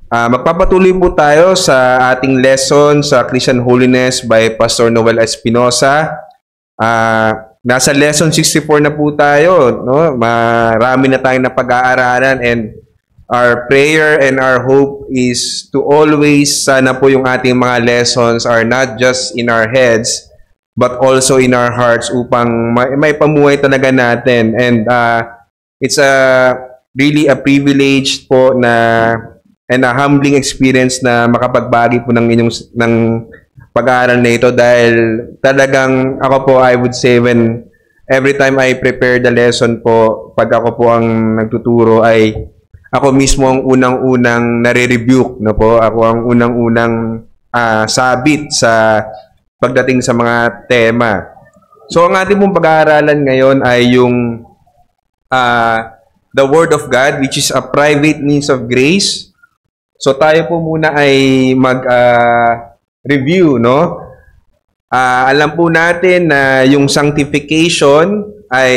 Magpapatuloy po tayo sa ating lesson sa Christian Holiness by Pastor Noel Espinosa. Nasa lesson 64 na po tayo, no? Marami na tayong napag-aaralan, and our prayer and our hope is to always, sana po yung ating mga lessons are not just in our heads but also in our hearts upang may pamuhay talaga natin. And it's really a privilege po and a humbling experience na makapagbagi po ng inyong pag-aaral na ito, dahil talagang ako po, I would say, every time I prepare the lesson po, pag ako po ang nagtuturo, ay ako mismo ang unang-unang nare-rebuke, no po? Ako ang unang-unang sabit sa pagdating sa mga tema. So ang ating pong pag-aaralan ngayon ay yung the Word of God, which is a private means of grace. So tayo po muna ay mag-review, no? Alam po natin na yung sanctification ay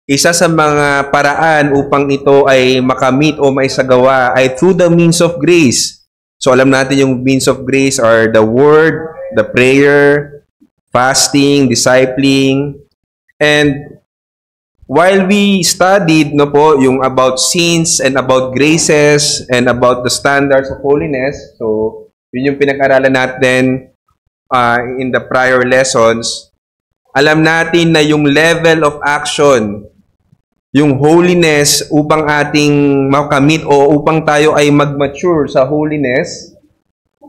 isa sa mga paraan upang ito ay makamit o maisagawa ay through the means of grace. So alam natin yung means of grace are the Word, the prayer, fasting, discipling, and while we studied, no po, yung about sins and about graces and about the standards of holiness, so yun yung pinag-aralan natin in the prior lessons, alam natin na yung level of action, yung holiness upang ating makamit o upang tayo ay mag-mature sa holiness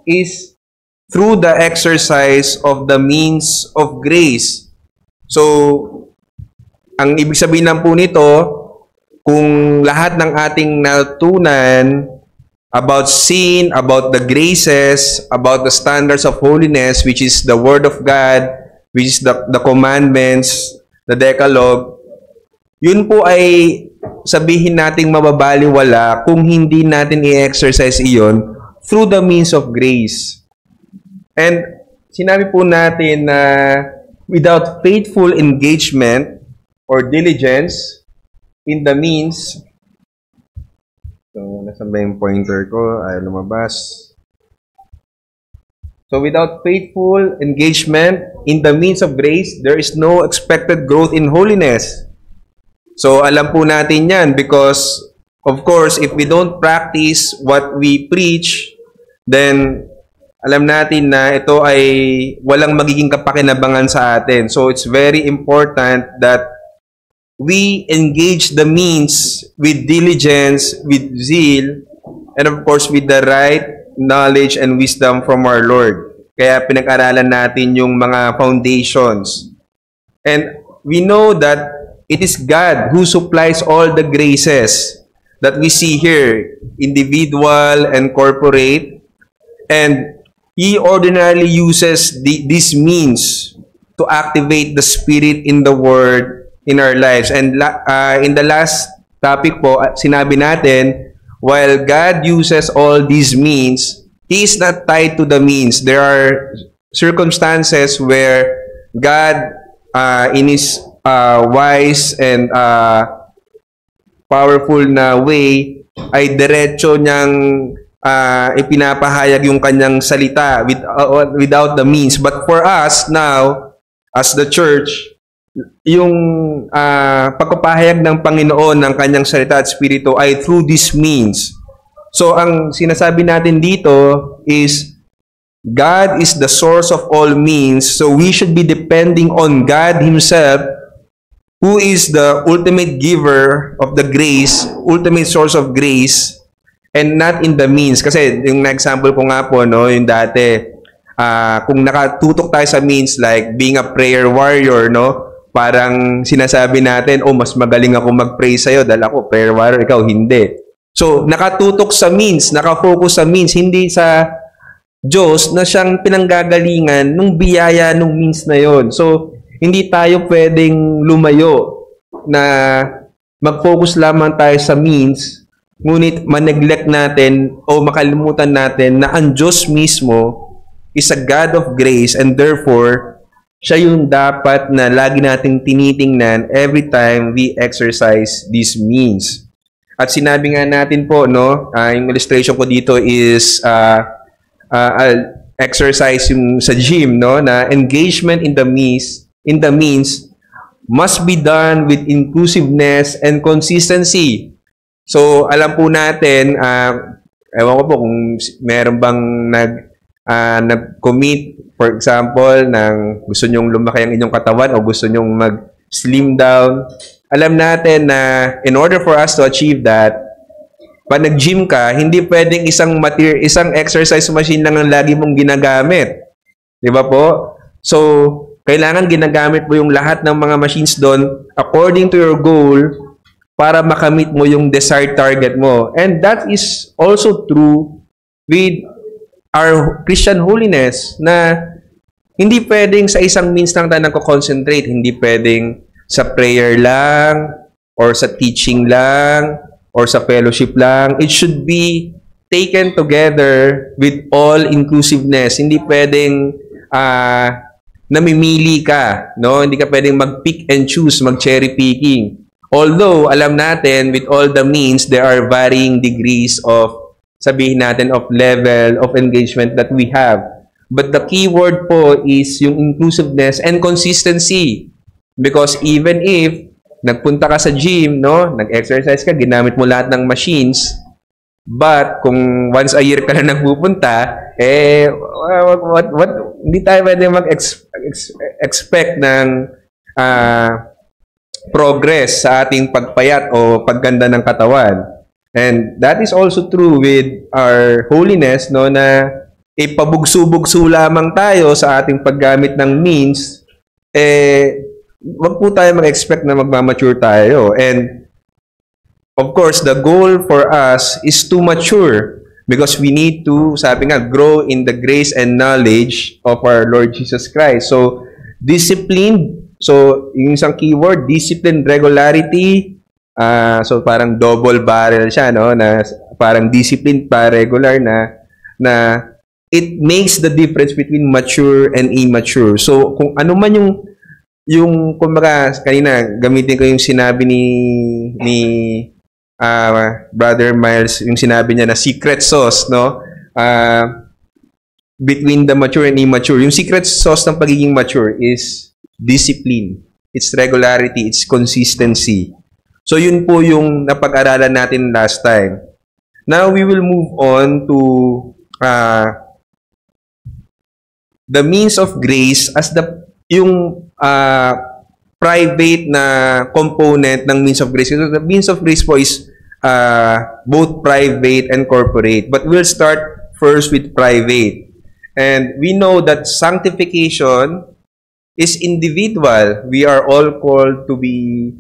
is through the exercise of the means of grace. So, ang ibig sabihin lang po nito, kung lahat ng ating natutunan about sin, about the graces, about the standards of holiness, which is the Word of God, which is the commandments, the Decalogue, yun po ay sabihin nating mababaliwala kung hindi natin i-exercise iyon through the means of grace. And sinabi po natin na without faithful engagement or diligence in the means, so nasan ba yung pointer ko? Ay, lumabas. So without faithful engagement in the means of grace, there is no expected growth in holiness. So alam po natin yan because, of course, if we don't practice what we preach, then alam natin na ito ay walang magiging kapakinabangan sa atin. So it's very important that we engage the means with diligence, with zeal, and of course with the right knowledge and wisdom from our Lord. Kaya pinag-aralan natin yung mga foundations. And we know that it is God who supplies all the graces that we see here, individual and corporate, and He ordinarily uses these means to activate the Spirit in the Word in our lives. And in the last topic po, sinabi natin, while God uses all these means, He is not tied to the means. There are circumstances where God, in His wise and powerful na way, ay diretso niyang ipinapahayag yung kanyang salita without the means. But for us now, as the church, yung pagpapahayag ng Panginoon ng kanyang salita at spirito ay through this means. So ang sinasabi natin dito is God is the source of all means, so we should be depending on God Himself, who is the ultimate giver of the grace, ultimate source of grace, and not in the means. Kasi yung example ko nga po, no, yung dati, kung nakatutok tayo sa means like being a prayer warrior, no, parang sinasabi natin, oh, mas magaling ako mag-pray sa'yo dahil ako prayer warrior, ikaw hindi. So, nakatutok sa means, nakafocus sa means, hindi sa Diyos na siyang pinanggagalingan nung biyaya nung means na yon. So, hindi tayo pwedeng lumayo na mag-focus lamang tayo sa means, ngunit maneglect natin o makalimutan natin na ang Diyos mismo is a God of grace, and therefore, siya yung dapat na lagi nating tinitingnan every time we exercise these means. At sinabi nga natin po, no, yung illustration ko dito is exercise yung sa gym, no, na engagement in the means must be done with inclusiveness and consistency. So, alam po natin, ewan ko po kung meron bang nag-commit, for example, ng gusto nyong lumaki ang inyong katawan o gusto nyong mag-slim down. Alam natin na in order for us to achieve that, pag nag-gym ka, hindi pwedeng isang exercise machine lang ang lagi mong ginagamit. Di ba po? So, kailangan ginagamit mo yung lahat ng mga machines doon according to your goal para makamit mo yung desired target mo. And that is also true with our Christian holiness na hindi pwedeng sa isang means lang tayo nagko-concentrate. Hindi pwedeng sa prayer lang or sa teaching lang or sa fellowship lang. It should be taken together with all inclusiveness. Hindi pwedeng namimili ka, no? Hindi ka pwedeng mag-pick and choose, mag-cherry picking. Although, alam natin, with all the means, there are varying degrees of, sabihin natin, of level of engagement that we have. But the key word po is yung inclusiveness and consistency. Because even if nagpunta ka sa gym, no, nag-exercise ka, ginamit mo lahat ng machines, but kung once a year ka na nagpupunta, hindi tayo pwede mag-expect ng progress sa ating pagpayat o pagganda ng katawan. And that is also true with our holiness, no, na pabugso-bugso lamang tayo sa ating paggamit ng means, wag po tayo mag-expect na magmamature tayo. And of course, the goal for us is to mature because we need to, sabi nga, grow in the grace and knowledge of our Lord Jesus Christ. So, discipline. So, yung isang keyword, discipline, regularity. So, parang double barrel siya, no? Na parang discipline pa regular na it makes the difference between mature and immature. So, kung ano man yung kumbaga, kanina, gamitin ko yung sinabi ni Brother Miles, yung sinabi niya na secret sauce, no? Between the mature and immature. Yung secret sauce ng pagiging mature is discipline. It's regularity. It's consistency. So, yun po yung napag-aralan natin last time. Now, we will move on to the means of grace as yung private na component ng means of grace. So, the means of grace po is both private and corporate. But we'll start first with private. And we know that sanctification is individual. We are all called to be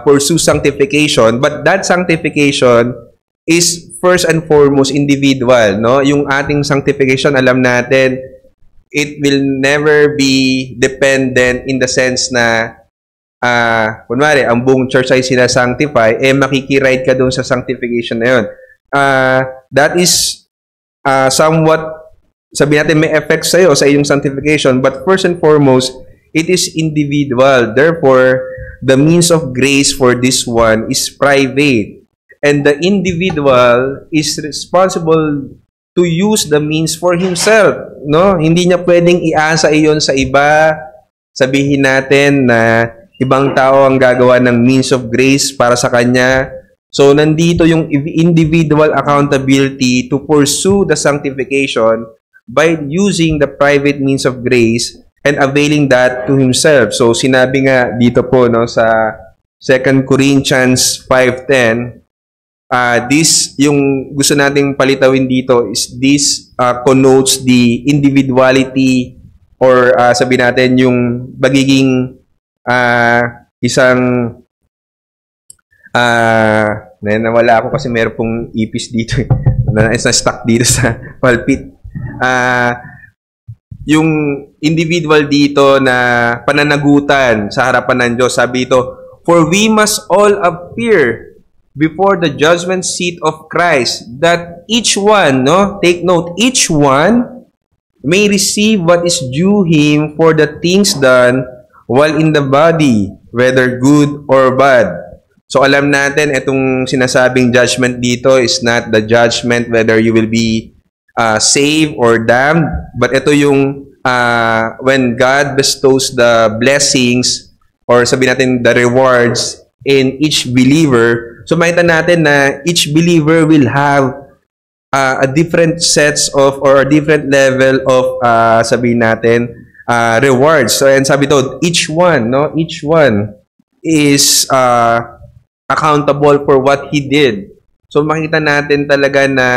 pursue sanctification. But that sanctification is first and foremost individual. No? Yung ating sanctification, alam natin, it will never be dependent in the sense na kunwari, ang buong church ay sinasanctify, makikiride ka doon sa sanctification na yun. That is somewhat, sabi natin, may effect sa'yo sa iyong sanctification, but first and foremost, it is individual. Therefore, the means of grace for this one is private. And the individual is responsible to use the means for himself, no? Hindi niya pwedeng iasa iyon sa iba. Sabihin natin na ibang tao ang gagawa ng means of grace para sa kanya. So, nandito yung individual accountability to pursue the sanctification by using the private means of grace and availing that to himself. So, sinabi nga dito po, no, sa 2 Corinthians 5:10, this, yung gusto nating palitawin dito is this connotes the individuality or sabi natin yung pagiging isang nawala ako kasi meron pong ipis dito na stuck dito sa pulpit. Yung individual dito na pananagutan sa harapan ng Diyos, sabi ito, for we must all appear before the judgment seat of Christ, that each one, no, take note, each one may receive what is due him for the things done while in the body, whether good or bad. So alam natin, itong sinasabing judgment dito is not the judgment whether you will be saved or damned, but ito yung when God bestows the blessings or sabihin natin the rewards in each believer. So makita natin na each believer will have a different sets of or a different level of sabihin natin rewards. So and sabi to, each one is accountable for what he did. So makita natin talaga na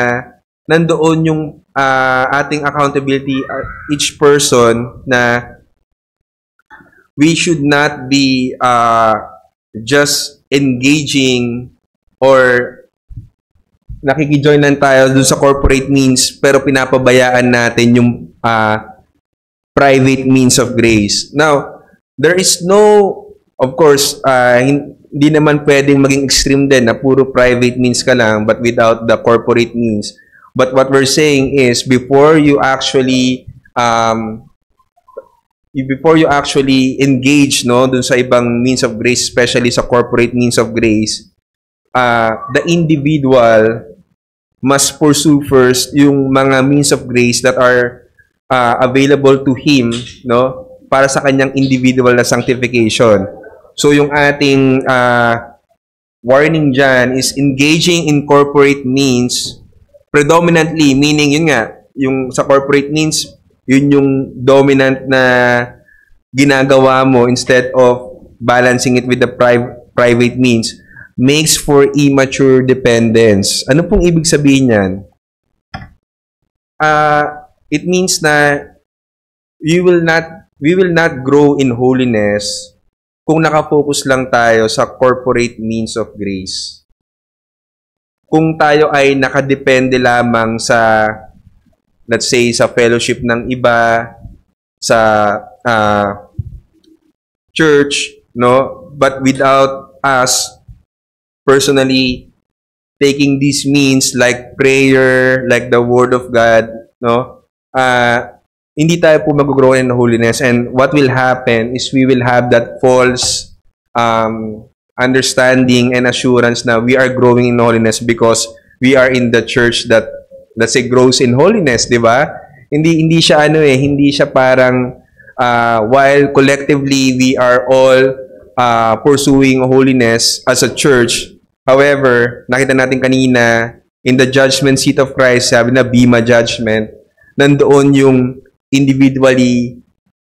nandoon yung ating accountability each person, na we should not be just engaging or nakikijoin lang tayo dun sa corporate means pero pinapabayaan natin yung private means of grace. Now, there is no, of course, hindi naman pwedeng maging extreme din na puro private means ka lang but without the corporate means. But what we're saying is before you actually engage dun sa ibang means of grace, especially sa corporate means of grace, the individual must pursue first yung mga means of grace that are available to him, para sa kanyang individual na sanctification. So yung ating warning dyan is engaging in corporate means predominantly, meaning yun nga, yung sa corporate means, yun yung dominant na ginagawa mo instead of balancing it with the private means, makes for immature dependence. Ano pong ibig sabihin yan? It means na we will not grow in holiness kung nakafocus lang tayo sa corporate means of grace. Kung tayo ay nakadepende lamang sa, let's say, sa fellowship ng iba, sa church, but without us personally taking these means like prayer, like the Word of God, hindi tayo po mag-grow in holiness. And what will happen is we will have that false understanding and assurance na we are growing in holiness because we are in the church that, let's say, grows in holiness, di ba? Hindi siya hindi siya parang while collectively we are all pursuing holiness as a church. However, nakita natin kanina in the judgment seat of Christ, sabi na bema judgment, nandoon yung individually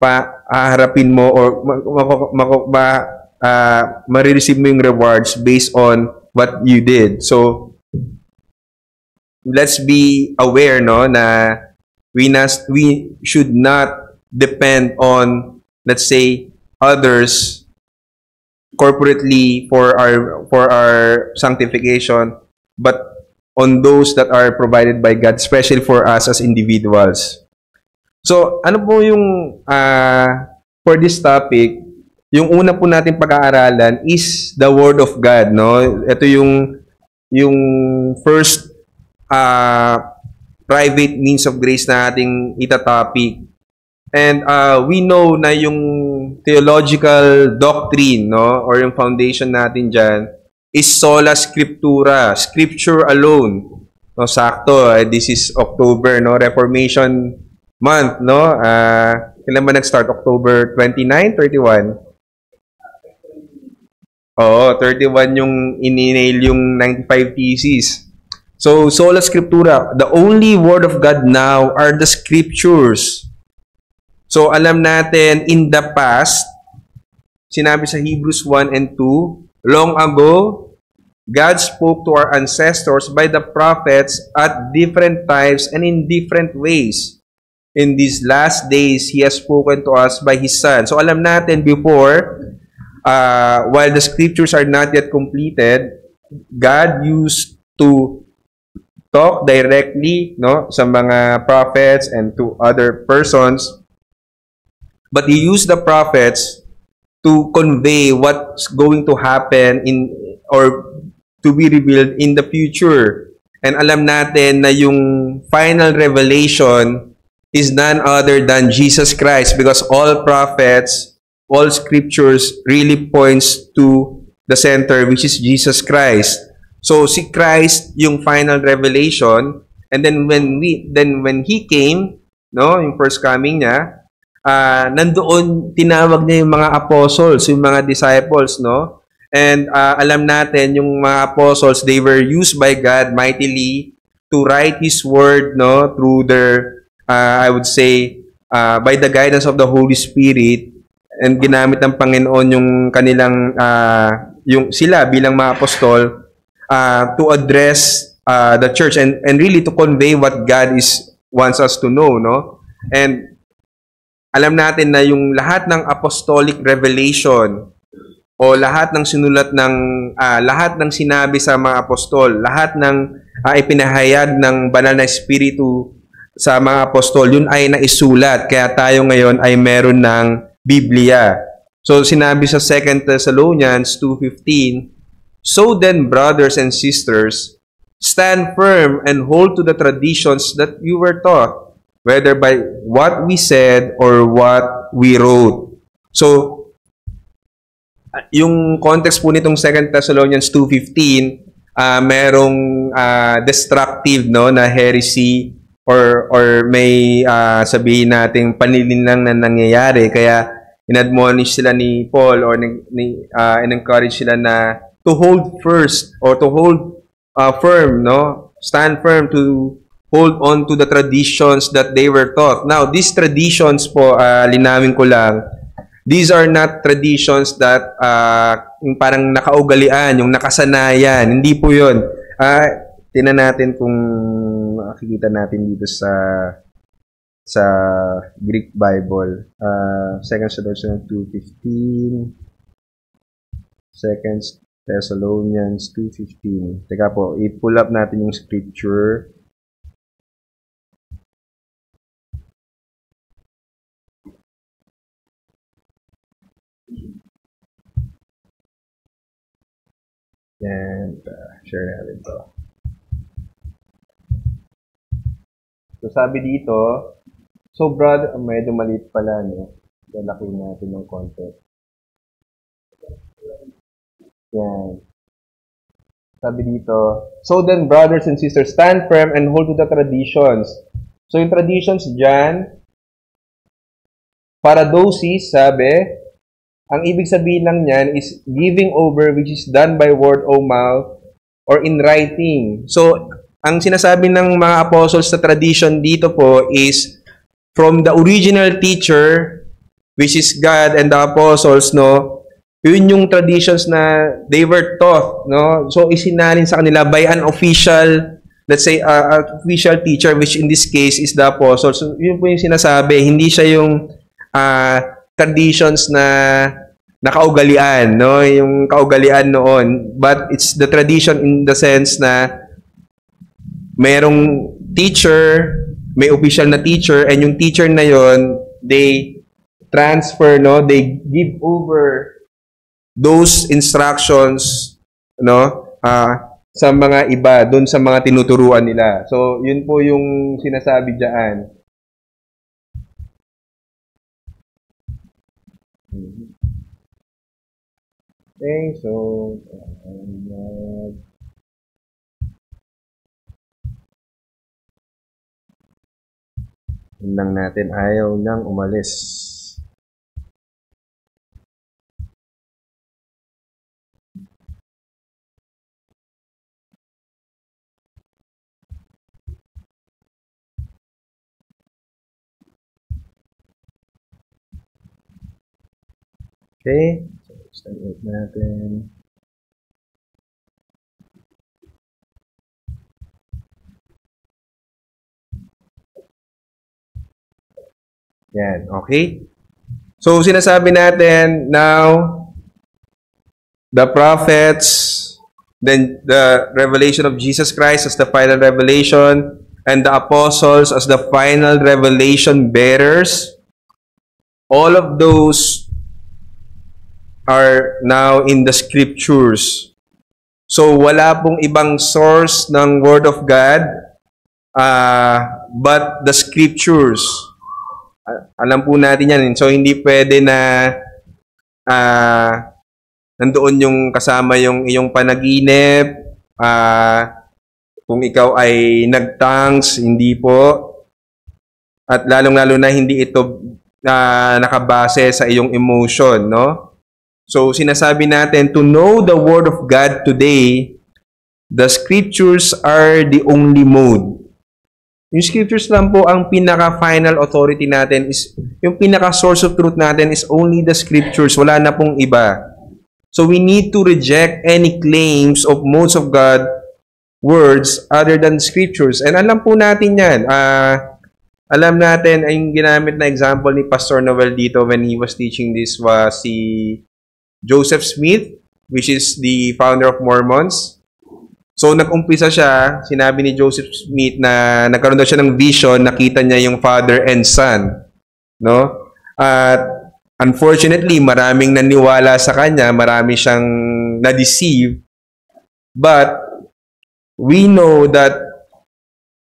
haharapin mo or marireceive mo yung rewards based on what you did. So, let's be aware na we should not depend on, let's say, others corporately for our sanctification, but on those that are provided by God, especially for us as individuals. So, ano po yung for this topic, yung una po natin pag-aaralan is the Word of God, Ito yung first private means of grace na ating itatopic. And we know na yung theological doctrine, or yung foundation natin dyan, is sola scriptura, scripture alone. Sakto, this is October, Reformation month, kailan ba nag-start? October 29, 31? Oo, 31 yung in-nail yung 95 theses. So, sola scriptura, the only word of God now are the scriptures. So, alam natin, in the past, sinabi sa Hebrews 1 and 2, long ago, God spoke to our ancestors by the prophets at different times and in different ways. In these last days, He has spoken to us by His Son. So, alam natin before, while the scriptures are not yet completed, God used to talk directly sa mga prophets and to other persons. But He used the prophets to convey what's going to happen or to be revealed in the future. And alam natin na yung final revelation is none other than Jesus Christ, because all prophets, all scriptures really points to the center, which is Jesus Christ. So si Christ yung final revelation, and then when he came, no, yung first coming niya, nandoon tinawag niya yung mga apostles, yung mga disciples, no? And alam natin yung mga apostles, they were used by God mightily to write His word, no, through their, I would say, by the guidance of the Holy Spirit, and ginamit ng Panginoon yung kanilang, yung sila bilang mga apostol, to address the church and really to convey what God wants us to know, no? And alam natin na yung lahat ng apostolic revelation o lahat ng sinulat ng lahat ng sinabi sa mga apostol, lahat ng ipinahayag ng banal na espiritu sa mga apostol, yun ay naisulat. Kaya tayo ngayon ay meron ng Biblia. So sinabi sa 2 Thessalonians 2:15, "So then, brothers and sisters, stand firm and hold to the traditions that you were taught, whether by what we said or what we wrote." So, yung context po nitong 2 Thessalonians 2:15, merong destructive, no, na heresy or may sabihin nating panlilinlang na nangyayari. Kaya inadmonish sila ni Paul or in-encourage sila na to hold first or to hold firm, no? Stand firm to hold on to the traditions that they were taught. Now, these traditions po, linawin ko lang, these are not traditions that yung parang nakaugalian, yung nakasanayan. Hindi po yun. Tingnan natin kung makikita natin dito sa Greek Bible. 2 Thessalonians 2:15. 2 Thessalonians 2:15. Teka po, i-pull up natin yung scripture. And share natin ito. So sabi dito, so brother, medyo maliit pala, no? Lalaki natin ng content. Yan. Sabi dito, so then brothers and sisters, stand firm and hold to the traditions. So yung traditions dyan, paradosis, sabi, ang ibig sabihin lang niyan is giving over which is done by word o mouth or in writing. So, ang sinasabi ng mga apostles sa tradition dito po is from the original teacher, which is God and the apostles, no? Yun yung traditions na they were taught, no? So, isinalin sa kanila by an official, let's say, official teacher, which in this case is the apostles. So, yun po yung sinasabi. Hindi siya yung traditions na nakaugalian, no? Yung kaugalian noon. But it's the tradition in the sense na mayroong teacher, may official na teacher, and yung teacher na yon, they transfer, no? They give over those instructions, no? Sa mga iba, dun sa mga tinuturuan nila. So, yun po yung sinasabi diyan. Okay, so yun lang natin, ayaw nang umalis. Okay, so start natin. Yan, okay? So, sinasabi natin, now, the prophets, then the revelation of Jesus Christ as the final revelation, and the apostles as the final revelation bearers, all of those are now in the scriptures. So, wala pong ibang source ng Word of God, but the scriptures. Alam po natin yan. So, hindi pwede na nandoon yung kasama yung iyong panaginip, kung ikaw ay nagtangs, hindi po. At lalong-lalo na hindi ito nakabase sa iyong emotion, no? So, sinasabi natin, to know the Word of God today, the Scriptures are the only mode. Yung Scriptures lang po ang pinaka-final authority natin, is yung pinaka-source of truth natin is only the Scriptures. Wala na pong iba. So we need to reject any claims of modes of God words other than Scriptures. And alam po natin yan. Alam natin, yung ginamit na example ni Pastor Noel dito when he was teaching this was si Joseph Smith, which is the founder of Mormons. So, nag-umpisa siya, sinabi ni Joseph Smith na nagkaroon daw siya ng vision, nakita niya yung father and son. No? At unfortunately, maraming naniwala sa kanya, marami siyang na-deceive. But, we know that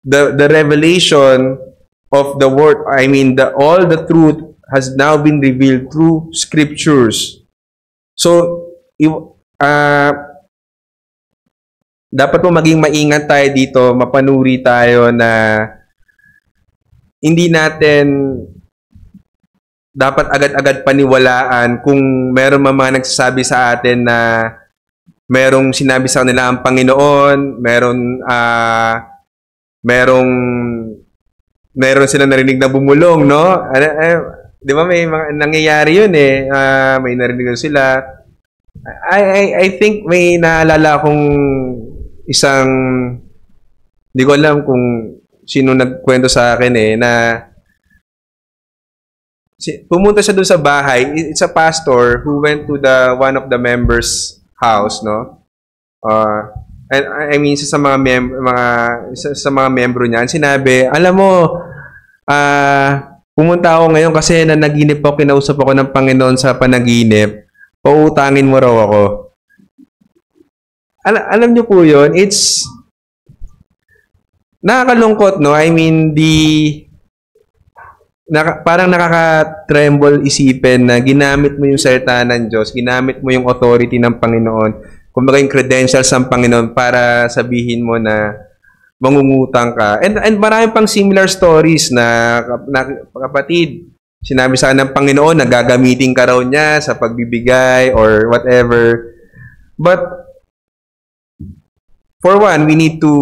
the revelation of the word, all the truth has now been revealed through Scriptures. So, dapat po maging maingat tayo dito, mapanuri tayo na hindi natin dapat agad-agad paniwalaan kung meron mga nagsasabi sa atin na merong sinabi sa kanila ang Panginoon, meron silang narinig na bumulong, no? Di ba may mga nangyayari yun eh, may narinig sila. I think may naalala akong isang, di ko alam kung sino nagkwento sa akin eh, na pumunta siya doon sa bahay. It's a pastor who went to one of the members' house, no? And I mean, sa mga membro niya, sinabi, alam mo, pumunta ako ngayon kasi nanaginip ako, kinausap ako ng Panginoon sa panaginip. Pautangin mo raw ako. Alam niyo po yun, it's nakakalungkot, no? I mean, parang nakaka-tremble isipin na ginamit mo yung salita ng Diyos, ginamit mo yung authority ng Panginoon, kumbaga yung credentials ng Panginoon para sabihin mo na mangungutang ka. And marami pang similar stories na kapatid, sinabi sa ng Panginoon na gagamitin ka raw niya sa pagbibigay or whatever. But for one, we need to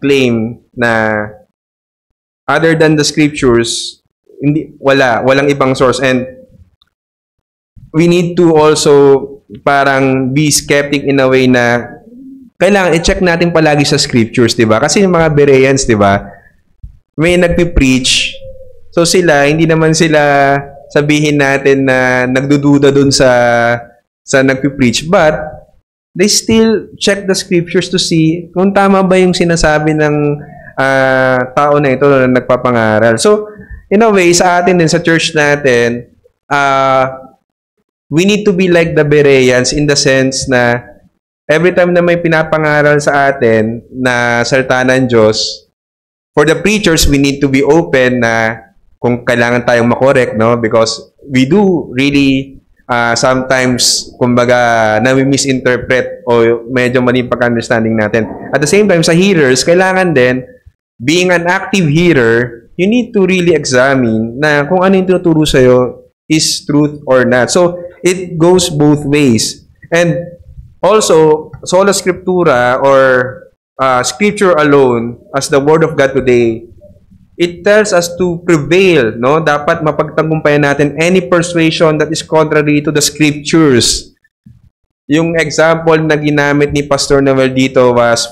claim na other than the Scriptures, walang ibang source. And we need to also parang be skeptic in a way na kailangan i-check natin palagi sa Scriptures, di ba? Kasi yung mga Bereans, di ba, may nagpipreach. So sila, hindi naman sila sabihin natin na nagdududa dun sa nagpipreach. But they still check the Scriptures to see kung tama ba yung sinasabi ng tao na ito na nagpapangaral. So, in a way, sa atin din, sa church natin, we need to be like the Bereans in the sense na every time na may pinapangaral sa atin na salita ng Diyos, for the preachers, we need to be open na kung kailangan tayong makorek, no? Because we do really sometimes, kumbaga, nami-misinterpret o medyo mali pag-understanding natin. At the same time, sa hearers, kailangan din, being an active hearer, you need to really examine na kung ano yung tinuturo sa'yo is truth or not. So, it goes both ways. And also, sola scriptura or Scripture alone as the Word of God today, it tells us to prevail, no? Dapat mapagtagumpayan natin any persuasion that is contrary to the Scriptures. Yung example na ginamit ni Pastor Noel dito was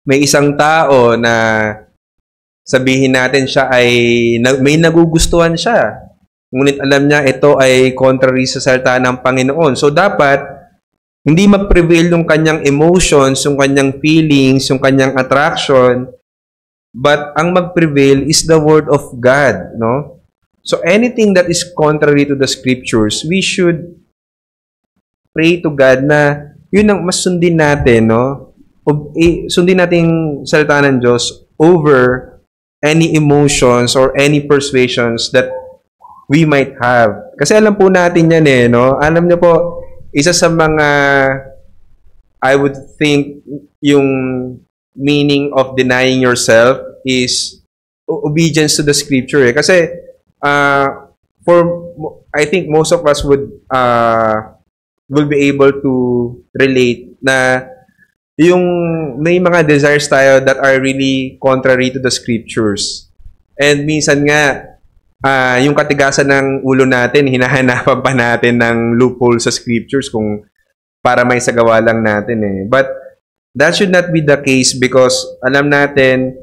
may isang tao na sabihin natin siya ay may nagugustuhan siya. Ngunit alam niya ito ay contrary sa salita ng Panginoon. So dapat hindi mag-prevail yung kanyang emotions, yung kanyang feelings, yung kanyang attraction, but ang mag-prevail is the Word of God, no? So anything that is contrary to the Scriptures, we should pray to God na yun ang mas sundin natin, no? Sundin natin salita ng Diyos over any emotions or any persuasions that we might have. Kasi alam po natin yan eh, no? Alam niyo po, isa sa mga, I would think, yung meaning of denying yourself is obedience to the scripture eh. Kasi, I think most of us will be able to relate na yung may mga desires tayo that are really contrary to the scriptures. And minsan nga, yung katigasan ng ulo natin, hinahanapan pa natin ng loophole sa scriptures kung para may sagawa lang natin eh. But that should not be the case because alam natin,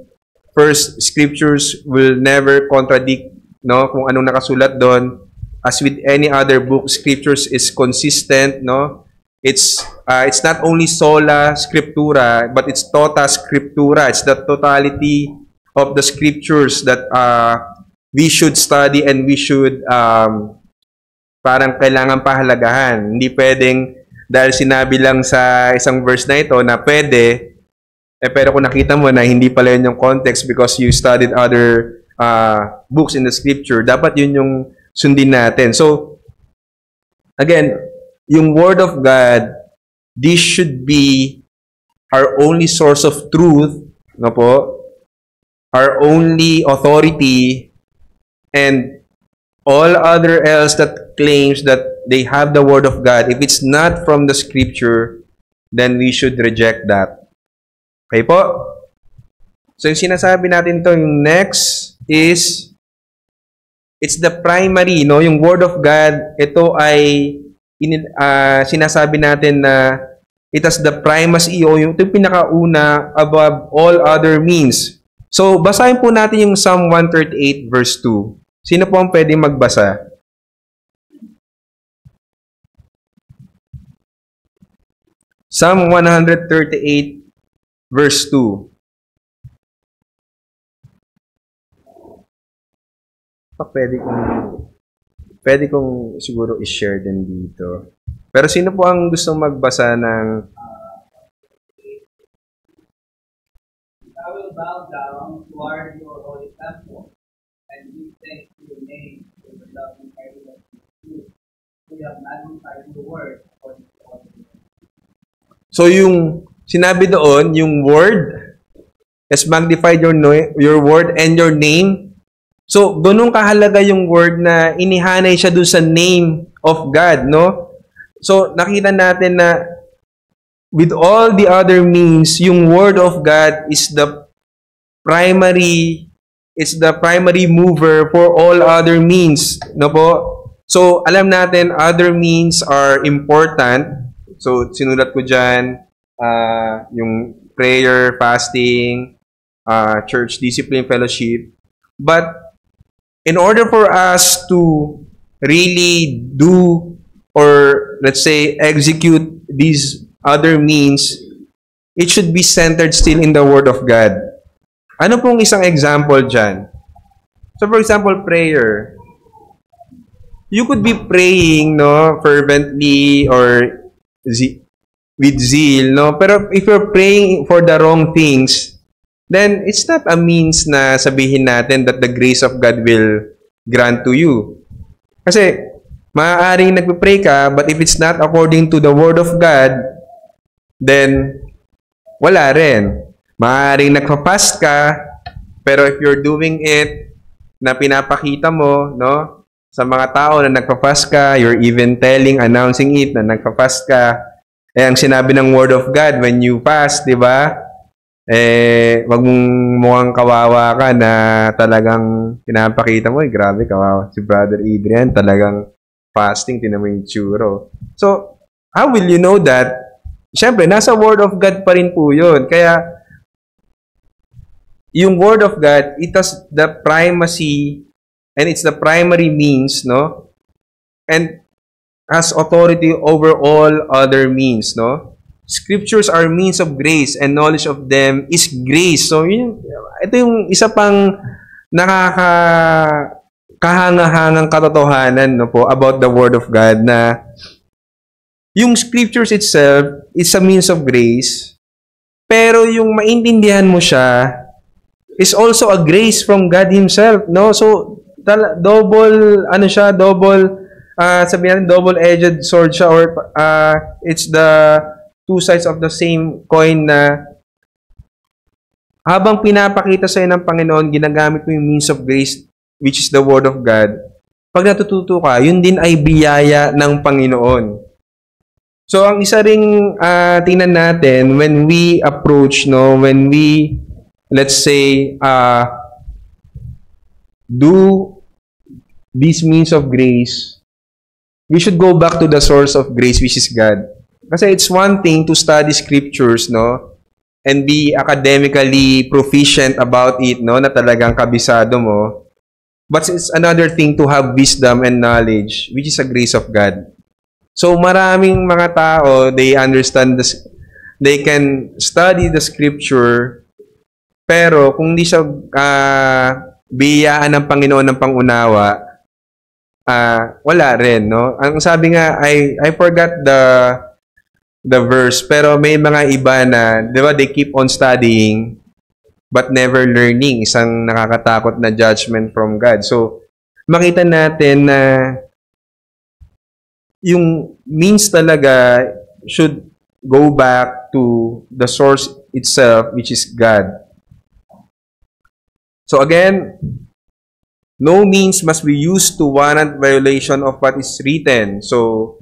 first, scriptures will never contradict, no, kung anong nakasulat doon. As with any other book, scriptures is consistent, no? It's not only sola scriptura, but it's tota scriptura. It's the totality of the scriptures that we should study and we should parang kailangan pahalagahan. Hindi pwedeng dahil sinabi lang sa isang verse na ito na pwede, pero kung nakita mo na hindi pala yun yung context because you studied other books in the scripture, dapat yun yung sundin natin. So, again, yung Word of God, this should be our only source of truth, no po? Our only authority, and all other else that claims that they have the Word of God, if it's not from the Scripture, then we should reject that. Okay po? So, yung sinasabi natin to, yung next is, it's the primary, no? Yung Word of God, ito ay sinasabi natin na it has the primacy o yung pinakauna above all other means. So, basahin po natin yung Psalm 138 verse 2. Sino po ang pwedeng magbasa? Psalm 138 verse 2. Pwede kong siguro i-share din dito. Pero sino po ang gustong magbasa ng I will bow down toward your holy temple and give thanks to your name for the loving kindness of you. We have magnified your word according to all the word. So yung sinabi doon, yung word has magnified your word and your name. So, doon kahalaga yung word na inihanay siya doon sa name of God, no? So, nakita natin na with all the other means, yung word of God is the primary mover for all other means, no po? So, alam natin, other means are important. So, sinulat ko dyan, yung prayer, fasting, church discipline, fellowship. But, in order for us to really do or let's say execute these other means, it should be centered still in the Word of God. Ano pong isang example dyan? So for example, prayer. You could be praying, no, fervently or with zeal, no? Pero if you're praying for the wrong things, then it's not a means na sabihin natin that the grace of God will grant to you. Kasi, maaaring nagpe-pray ka, but if it's not according to the Word of God, then wala rin. Maaaring nagpa-fast ka, pero if you're doing it na pinapakita mo, no, sa mga tao na nagpa-fast ka, you're even announcing it na nagpa-fast ka, ang sinabi ng Word of God, when you fast, di ba? Wag mong mukhang kawawa ka na talagang pinapakita mo, grabe, kawawa. Si Brother Adrian, talagang fasting, tinan mo yung tsuro. So, how will you know that? Siyempre, nasa Word of God pa rin po yun. Kaya, yung Word of God, it has the primacy and it's the primary means, no? And has authority over all other means, no? Scriptures are means of grace and knowledge of them is grace. So, ito yung isa pang kahanga-hangang katotohanan, no po, about the Word of God na yung Scriptures itself is a means of grace, pero yung maintindihan mo siya is also a grace from God Himself, no? So, double, ano siya, double, sabihin natin, double-edged sword siya, or it's the two sides of the same coin na habang pinapakita sa'yo ng Panginoon, ginagamit mo yung means of grace, which is the Word of God. Pag natututo ka, yun din ay biyaya ng Panginoon. So, ang isa ring tingnan natin, when we approach, no, when we, let's say, do these means of grace, we should go back to the source of grace, which is God. Kasi it's one thing to study scriptures, no, and be academically proficient about it, no, na talagang kabisado mo. But it's another thing to have wisdom and knowledge, which is a grace of God. So maraming mga tao, they understand this, they can study the scripture, pero kung hindi siya biyayaan ng Panginoon ng pangunawa, wala rin, no? Ang sabi nga, I forgot the verse, pero may mga iba na, di ba, they keep on studying but never learning. Isang nakakatakot na judgment from God. So, makita natin na yung means talaga should go back to the source itself, which is God. So again, no means must be used to warrant violation of what is written. So,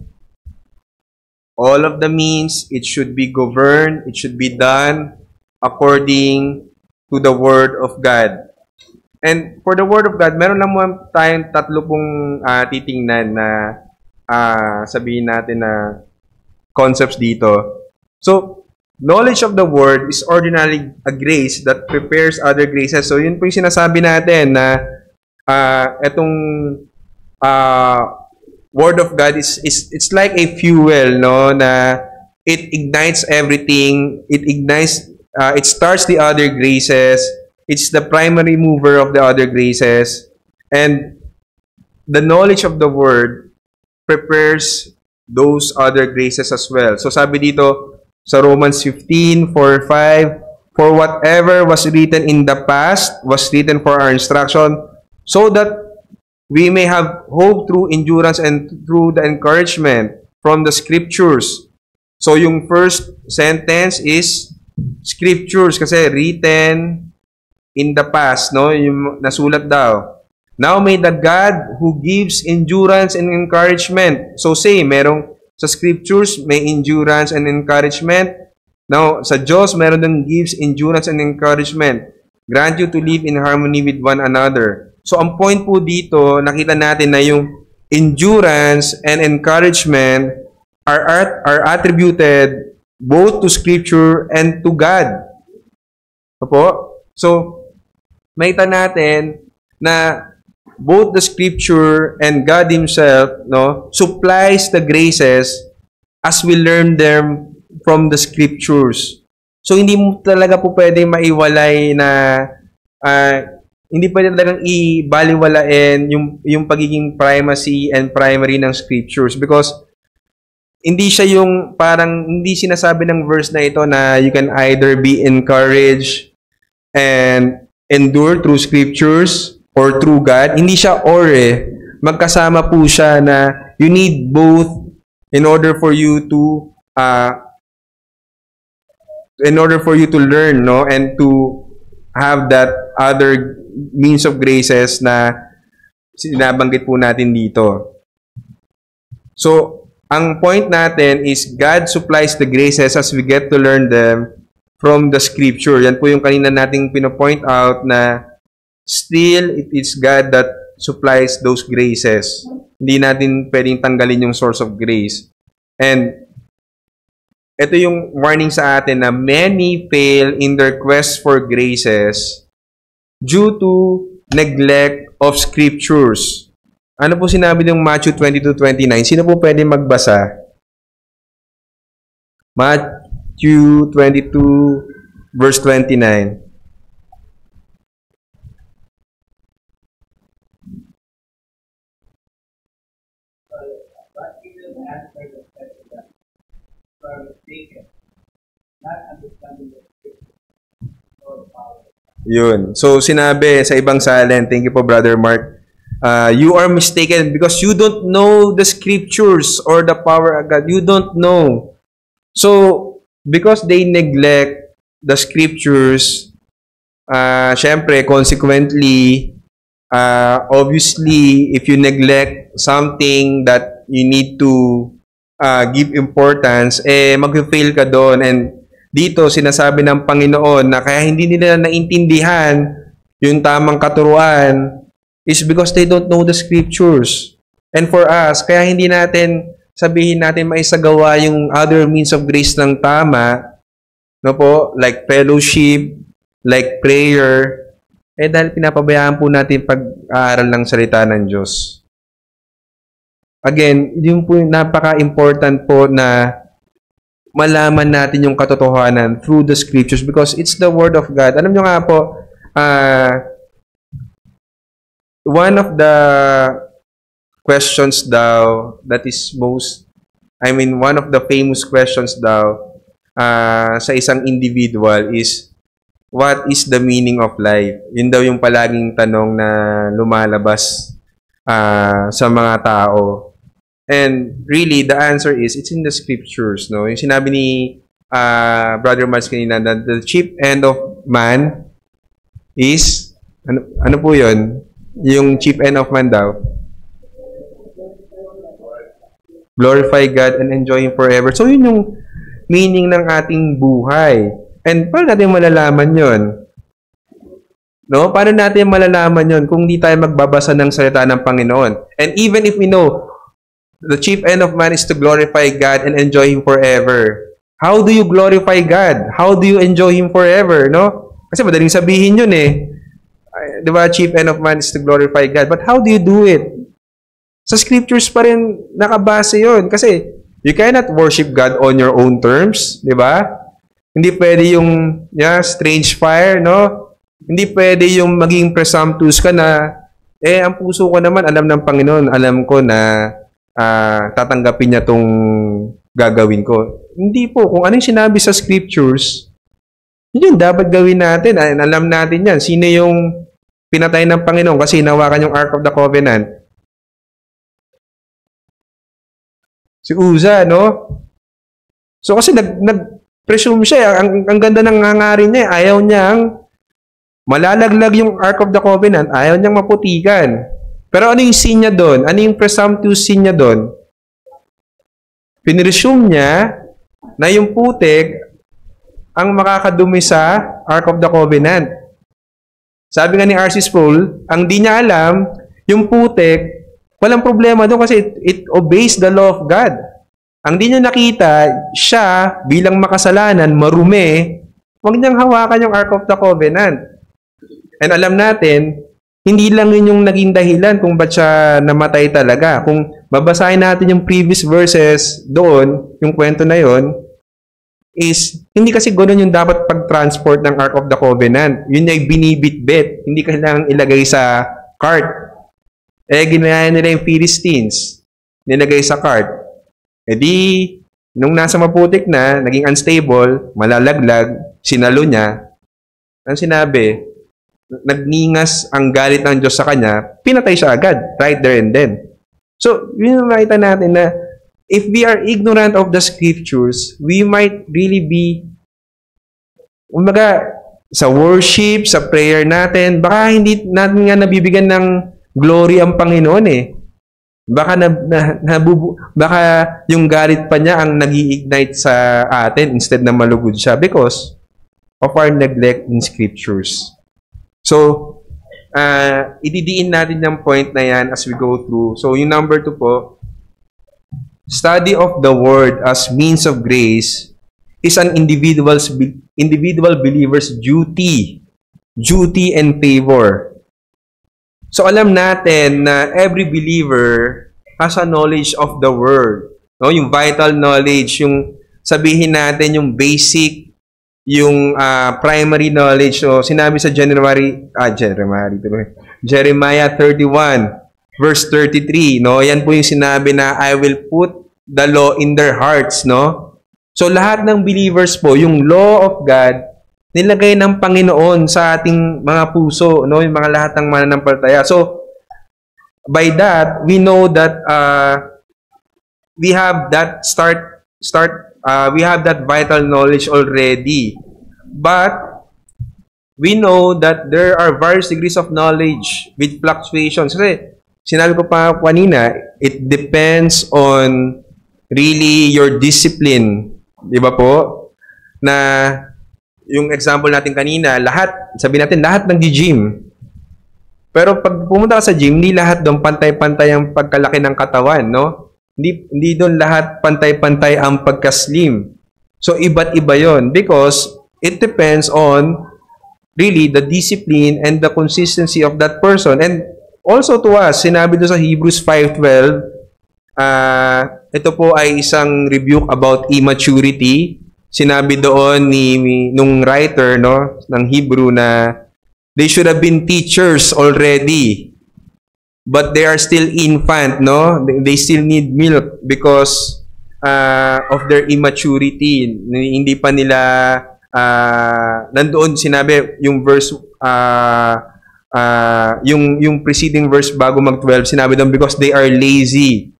all of the means, it should be governed, it should be done according to the Word of God. And for the Word of God, meron lang mo tayong tatlo pong titingnan na sabihin natin na concepts dito. So, knowledge of the Word is ordinarily a grace that prepares other graces. So, yun po yung sinasabi natin na etong Word of God it's like a fuel, no, na it ignites everything. It ignites, it starts the other graces. It's the primary mover of the other graces. And the knowledge of the Word prepares those other graces as well. So sabi dito sa Romans 15:4-5, for whatever was written in the past was written for our instruction, so that we may have hope through endurance and through the encouragement from the scriptures. So yung first sentence is scriptures kasi written in the past, no? Yung nasulat daw. Now may the God who gives endurance and encouragement. So say, merong sa scriptures may endurance and encouragement. Now sa Diyos meron din gives endurance and encouragement. Grant you to live in harmony with one another. So ang point po dito, nakita natin na yung endurance and encouragement are attributed both to Scripture and to God. Opo? So, makita natin na both the Scripture and God Himself, no, supplies the graces as we learn them from the Scriptures. So, hindi mo talaga po pwede maiwalay na hindi pwede talagang ibaliwalain yung pagiging primacy and primary ng scriptures because hindi siya yung parang hindi sinasabi ng verse na ito na you can either be encouraged and endure through scriptures or through God. Hindi siya or magkasama po siya na you need both in order for you to learn, no, and to have that other means of graces na sinabanggit po natin dito. So, ang point natin is God supplies the graces as we get to learn them from the Scripture. Yan po yung kanina nating pinopoint out na still it is God that supplies those graces. Hindi natin pwedeng tanggalin yung source of grace. And ito yung warning sa atin na many fail in their quest for graces due to neglect of scriptures. Ano po sinabi ng Matthew 22:29? Sino po pwede magbasa? Matthew 22:29. Yun. So, sinabi sa ibang salin, thank you po, Brother Mark. You are mistaken because you don't know the scriptures or the power of God. You don't know. So, because they neglect the scriptures, syempre, consequently, obviously, if you neglect something that you need to give importance, mag-fail ka doon. And dito, sinasabi ng Panginoon na kaya hindi nila naintindihan yung tamang katuruan is because they don't know the scriptures. And for us, kaya hindi natin sabihin natin maisagawa yung other means of grace ng tama, no po, like fellowship, like prayer, dahil pinapabayaan po natin pag-aaral ng salita ng Diyos. Again, yun po yung napaka-important po na malaman natin yung katotohanan through the scriptures because it's the word of God. Alam nyo nga po, one of the questions daw that is one of the famous questions daw sa isang individual is, what is the meaning of life? Yun daw yung palaging tanong na lumalabas sa mga tao. And really, the answer is, it's in the scriptures. No? Yung sinabi ni Brother Mars kanina, that the chief end of man is, ano po yun? Yung chief end of man daw? Glorify God and enjoy Him forever. So, yun yung meaning ng ating buhay. And paano natin malalaman yun? No? Paano natin malalaman yun kung di tayo magbabasa ng salita ng Panginoon? And even if we know, the chief end of man is to glorify God and enjoy Him forever. How do you glorify God? How do you enjoy Him forever? No? Kasi madaling sabihin yun eh. Di ba? Chief end of man is to glorify God. But how do you do it? Sa scriptures pa rin nakabase yun. Kasi you cannot worship God on your own terms. Di ba? Hindi pwede yung strange fire, no? Hindi pwede yung maging presumptuous ka na, ang puso ko naman, alam ng Panginoon, alam ko na tatanggapin niya tong gagawin ko. Hindi po. Kung ano yung sinabi sa scriptures, yun dapat gawin natin. Alam natin yan. Sino yung pinatay ng Panginoon kasi hinawakan yung Ark of the Covenant? Si Uza, no? So kasi nag-presume siya. Ang ganda ng hangarin niya. Ayaw niyang malalaglag yung Ark of the Covenant. Ayaw niyang maputikan. Pero ano yung sin niya doon? Ano yung presumptuous sin niya doon? Pinresume niya na yung putik ang makakadumi sa Ark of the Covenant. Sabi nga ni R.C. Sproul, ang di niya alam, yung putik, walang problema doon kasi it obeys the law of God. Ang di niya nakita, siya bilang makasalanan, marumi, huwag niyang hawakan yung Ark of the Covenant. And alam natin, hindi lang yun yung naging dahilan kung ba't siya namatay talaga. Kung babasahin natin yung previous verses doon, yung kwento na yon, is hindi kasi ganoon yung dapat pag-transport ng Ark of the Covenant. Yun ay binibitbit. Hindi kailangang ilagay sa cart. Ginaya nila yung Philistines. Nilagay sa cart. Nung nasa maputik na, naging unstable, malalaglag, sinalo niya, ang sinabi, nagningas ang galit ng Diyos sa kanya, pinatay siya agad, right there and then. So, yun nakita natin na if we are ignorant of the scriptures, we might really be, sa worship, sa prayer natin, baka hindi natin nga nabibigyan ng glory ang Panginoon eh. Baka baka yung galit pa niya ang nag-i-ignite sa atin instead na malugod siya because of our neglect in scriptures. So, ididiin natin yung point na yan as we go through. So, yung number 2 po, study of the Word as means of grace is an individual believer's duty and favor. So, alam natin na every believer has a knowledge of the Word. No? Yung vital knowledge, yung sabihin natin yung basic, yung primary knowledge. So, sinabi sa Jeremiah 31, verse 33, no? Yan po yung sinabi na, I will put the law in their hearts, no? So, lahat ng believers po, yung law of God, nilagay ng Panginoon sa ating mga puso, no? Yung mga lahat ng mananampalataya. So, by that, we know that we have that we have that vital knowledge already. But we know that there are various degrees of knowledge with fluctuations. Kasi sinabi ko pa kanina, it depends on really your discipline. Di ba po? Na yung example natin kanina, sabi natin, lahat nag-gym. Pero pag pumunta ka sa gym, hindi lahat doon pantay-pantay ang pagkalaki ng katawan, no? Hindi doon lahat pantay-pantay ang pagka-slim. So, iba't iba yon because it depends on really the discipline and the consistency of that person. And also to us, sinabi doon sa Hebrews 5:12, ito po ay isang rebuke about immaturity. Sinabi doon nung writer, no, ng Hebrew na they should have been teachers already, but they are still infant, no? They still need milk because of their immaturity. Hindi pa nila nandoon sinabi yung verse yung preceding verse bago mag-12, sinabi doon because they are lazy.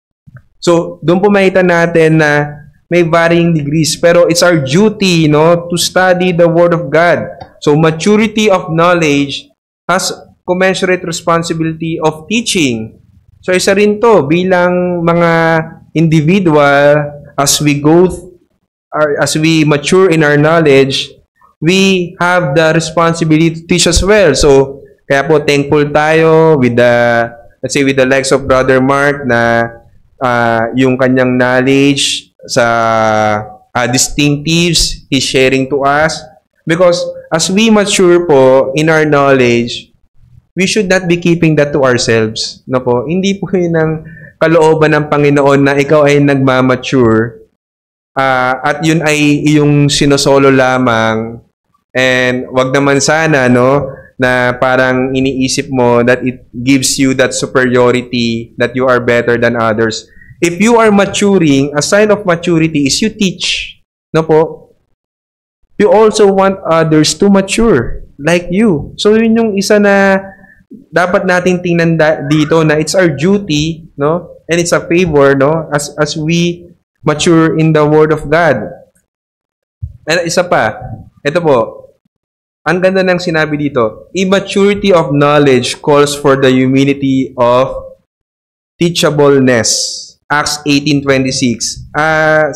So, doon po makita natin na may varying degrees, pero it's our duty, no, to study the Word of God. So, maturity of knowledge has commensurate responsibility of teaching. So, isa rin to, bilang mga individual, as we mature in our knowledge, we have the responsibility to teach as well. So, kaya po, thankful tayo with let's say, with the likes of Brother Mark na yung kanyang knowledge sa distinctives he's sharing to us. Because as we mature po in our knowledge, we should not be keeping that to ourselves. No po? Hindi po yun ang kalooban ng Panginoon na ikaw ay nagmamature at yun ay iyong sinosolo lamang. And wag naman sana, no, na parang iniisip mo that it gives you that superiority, that you are better than others. If you are maturing, a sign of maturity is you teach. No po? You also want others to mature like you. So yun yung isa na dapat nating tingnan dito na it's our duty, no? And it's a favor, no? As we mature in the Word of God. And isa pa, ito po, ang ganda ng sinabi dito, immaturity of knowledge calls for the humility of teachableness. Acts 18:26.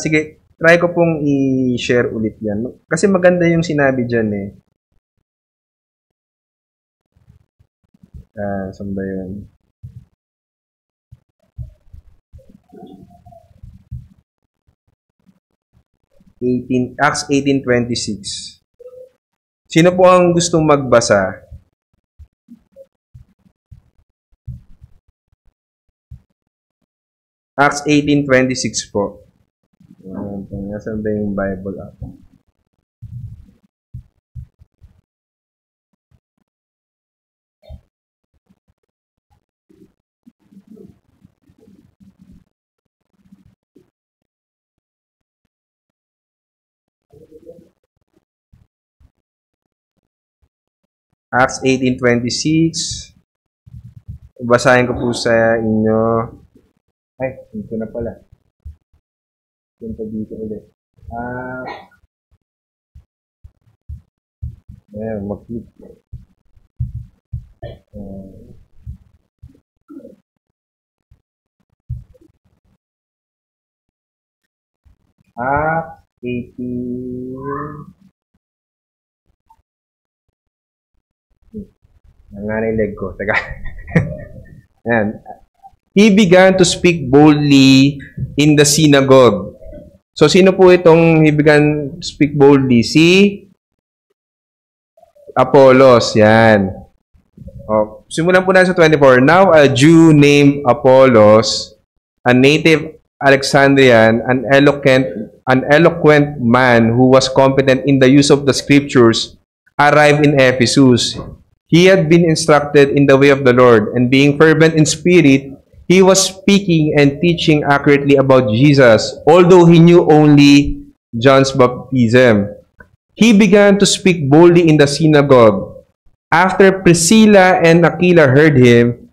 Sige, try ko pong i-share ulit yan. Kasi maganda yung sinabi dyan eh. Saan ba yun? Acts 18:26. Sino po ang gustong magbasa? Acts 18:26 po. Nasaan ba yung Bible app? Acts 18:26. Basahin ko po sa inyo. Ay, dito na pala. Punta dito ulit. Ayan, mag-click. Acts 18. Nanganay leg ko. Teka. Ayan. He began to speak boldly in the synagogue. So, sino po itong he began to speak boldly? Si Apollos. Yan. Simulan po natin sa 24. Now, a Jew named Apollos, a native Alexandrian, an eloquent man who was competent in the use of the scriptures, arrived in Ephesus. He had been instructed in the way of the Lord, and being fervent in spirit, he was speaking and teaching accurately about Jesus, although he knew only John's baptism. He began to speak boldly in the synagogue. After Priscilla and Aquila heard him,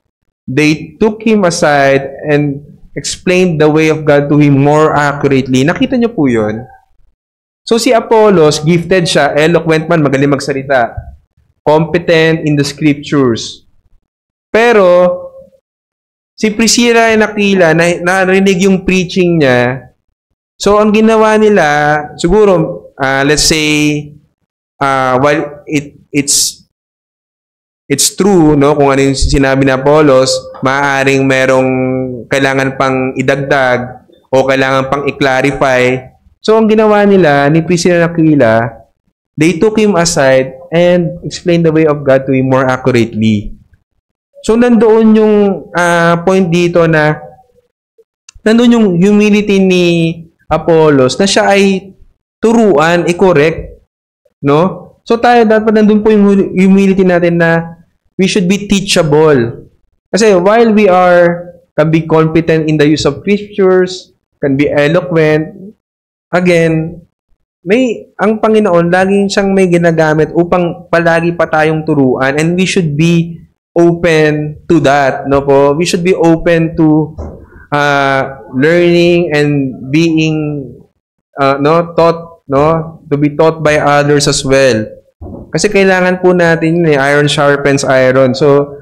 they took him aside and explained the way of God to him more accurately. Nakita niyo po yun? So si Apollos, gifted siya, eloquent man, magaling magsalita, competent in the scriptures. Pero, si Priscilla and Aquila, narinig yung preaching niya. So, ang ginawa nila, siguro, let's say, while it's true, no, kung ano yung sinabi ni Apollos, maaaring merong kailangan pang idagdag o kailangan pang i-clarify. So, ang ginawa nila ni Priscilla and Aquila, they took him aside and explained the way of God to him more accurately. So, nandoon yung point dito na nandoon yung humility ni Apollos na siya ay turuan, i-correct. No? So, tayo dapat nandoon po yung humility natin na we should be teachable. Kasi while we can be competent in the use of scriptures, can be eloquent, again, ang Panginoon, laging siyang may ginagamit upang palagi pa tayong turuan, and we should be open to that, no po? We should be open to learning and being taught, no, to be taught by others as well. Kasi kailangan po natin iron sharpens iron. So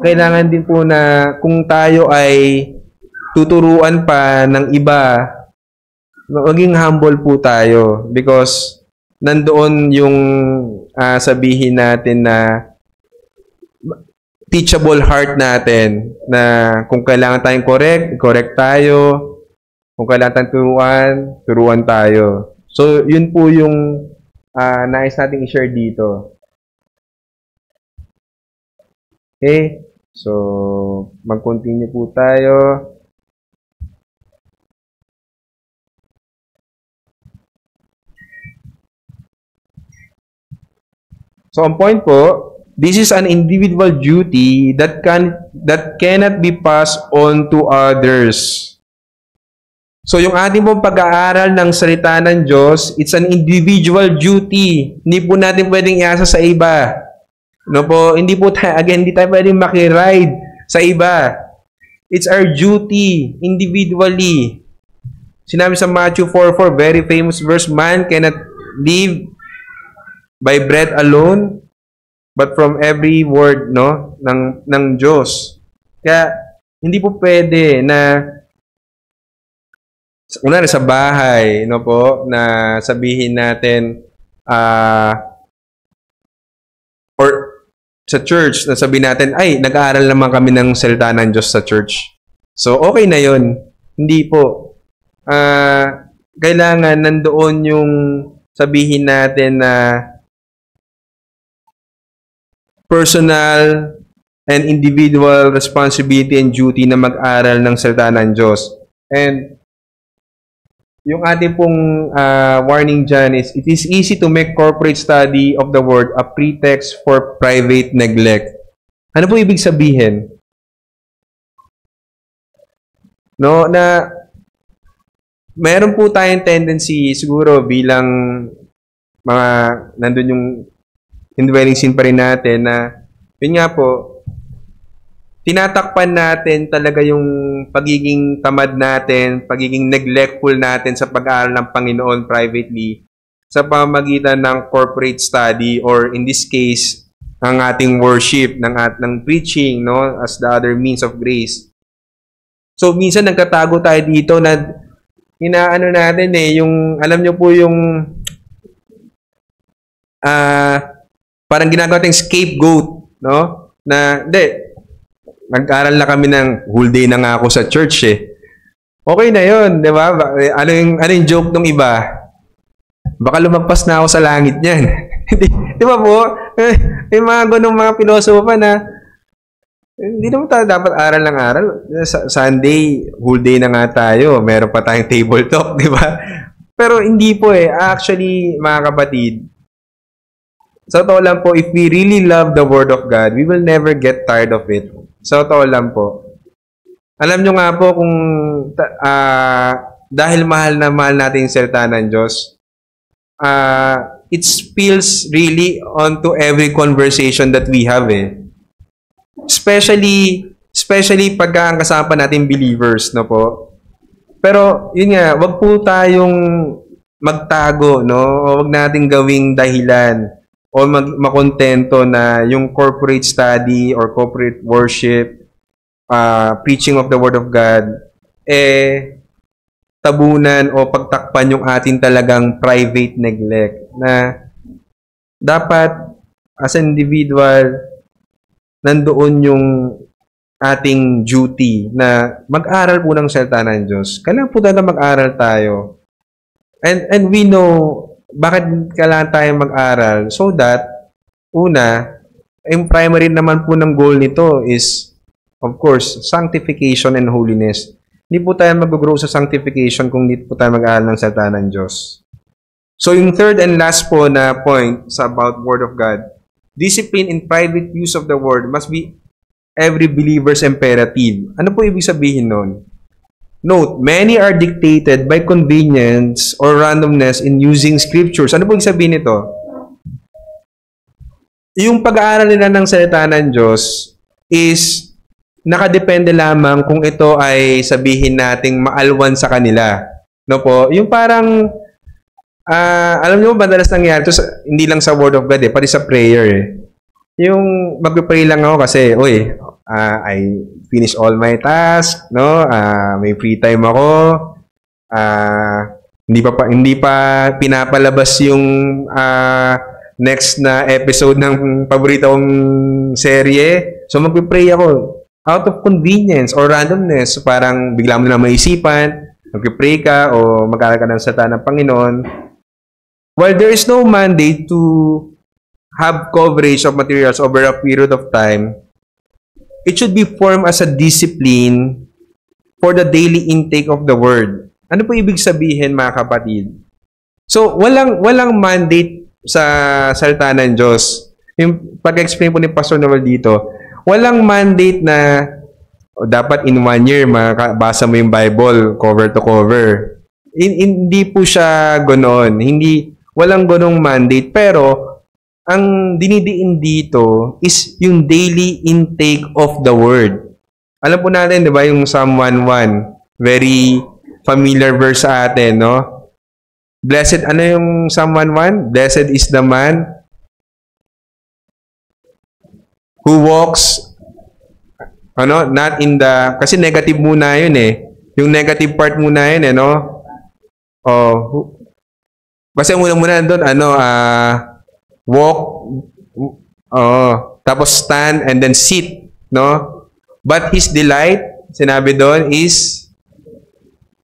kailangan din po na kung tayo ay tuturuan pa ng iba, maging humble po tayo, because nandoon yung sabihin natin na teachable heart natin, na kung kailangan tayong correct tayo. Kung kailangan tayong turuan tayo. So, yun po yung nais nating i-share dito. Okay? So, mag-continue po tayo. So, ang point po, this is an individual duty that cannot be passed on to others. So, yung ating pong pag-aaral ng salita ng Diyos, it's an individual duty. Hindi po natin pwedeng iasa sa iba. No po, hindi tayo pwedeng makiride sa iba. It's our duty, individually. Sinabi sa Matthew 4:4, very famous verse, man cannot live by bread alone, but from every word, no, ng Diyos. Kaya, hindi po pwede na sa bahay, no po, na sabihin natin, or sa church, na sabihin natin, ay, nag-aaral naman kami ng salita ng Diyos sa church. So, okay na yun. Hindi po. Kailangan nandoon yung sabihin natin na personal and individual responsibility and duty na mag-aral ng salita ng Diyos. And yung ating pong warning dyan is, it is easy to make corporate study of the word a pretext for private neglect. Ano po ibig sabihin? No, na meron po tayong tendency siguro bilang mga nandun yung indwelling sin pa rin natin na yun nga po, tinatakpan natin talaga yung pagiging tamad natin, pagiging neglectful natin sa pag-aaral ng Panginoon privately sa pamamagitan ng corporate study, or in this case, ang ating worship, ng preaching, no, as the other means of grace. So, minsan nagtatago tayo dito na inaano natin yung, alam nyo po yung parang ginagawa tayong scapegoat, no? Na, nag-aral na kami ng whole day na nga ako sa church Okay na yun, di ba? Ano yung joke ng iba? Baka lumagpas na ako sa langit niyan. Di ba po? Yung mga ganong mga pilosofa na hindi naman tayo dapat aral ng aral. Sunday, whole day na nga tayo. Meron pa tayong table talk, di ba? Pero hindi po Actually, mga kapatid, sa totoo lang po, if we really love the Word of God, we will never get tired of it. Sa totoo lang po. Alam nyo nga po kung dahil mahal na mahal natin yung salita ng Diyos, it spills really onto every conversation that we have Especially Especially pagka ang kasama natin believers, no po? Pero, yun nga, wag po tayong magtago, no? O wag nating gawing dahilan o makontento na yung corporate study or corporate worship, preaching of the Word of God, tabunan o pagtakpan yung ating talagang private neglect na dapat as an individual nandoon yung ating duty na mag-aral po ng salita ng Diyos. Kailangan po talaga mag-aral tayo. And we know bakit kailangan tayo mag-aral so that, una, yung primary naman po ng goal nito is, of course, sanctification and holiness. Hindi po tayo mag-grow sa sanctification kung hindi po tayo mag-aral ng salita ng Diyos. So yung third and last po na point sa about Word of God, discipline in private use of the Word must be every believer's imperative. Ano po ibig sabihin nun? Note, many are dictated by convenience or randomness in using scriptures. Ano po ibig sabihin nito? Yung pag-aaral nila ng salita ng Diyos is nakadepende lamang kung ito ay sabihin nating maalwan sa kanila. No po? Yung parang alam niyo madalas nangyari ito hindi lang sa Word of God pati sa prayer Yung magpe-pray lang ako kasi, I finish all my tasks, no? May free time ako. Hindi pa pinapalabas yung next na episode ng paborito kong serye. So magpe-pray ako out of convenience or randomness. So, parang bigla mo na maisipan, magpe-pray ka o mag-aaral ka ng salita ng Panginoon. While there is no mandate to have coverage of materials over a period of time, it should be formed as a discipline for the daily intake of the Word. Ano po ibig sabihin, mga kapatid? So, walang mandate sa salita ng Diyos. Yung pag-explain po ni Pastor Noel dito, walang mandate na dapat in 1 year makabasa mo yung Bible cover to cover. Hindi po siya ganoon. Walang ganong mandate. Pero, ang dinidiin dito is yung daily intake of the Word. Alam po natin, di ba, yung Psalm 1:1, very familiar verse sa atin, no? Blessed, ano yung Psalm 1:1? Blessed is the man who walks, not in the, kasi negative muna yun Yung negative part muna yun no? Kasi muna doon, walk, tapos stand and then sit, no? But his delight, sinabi doon, is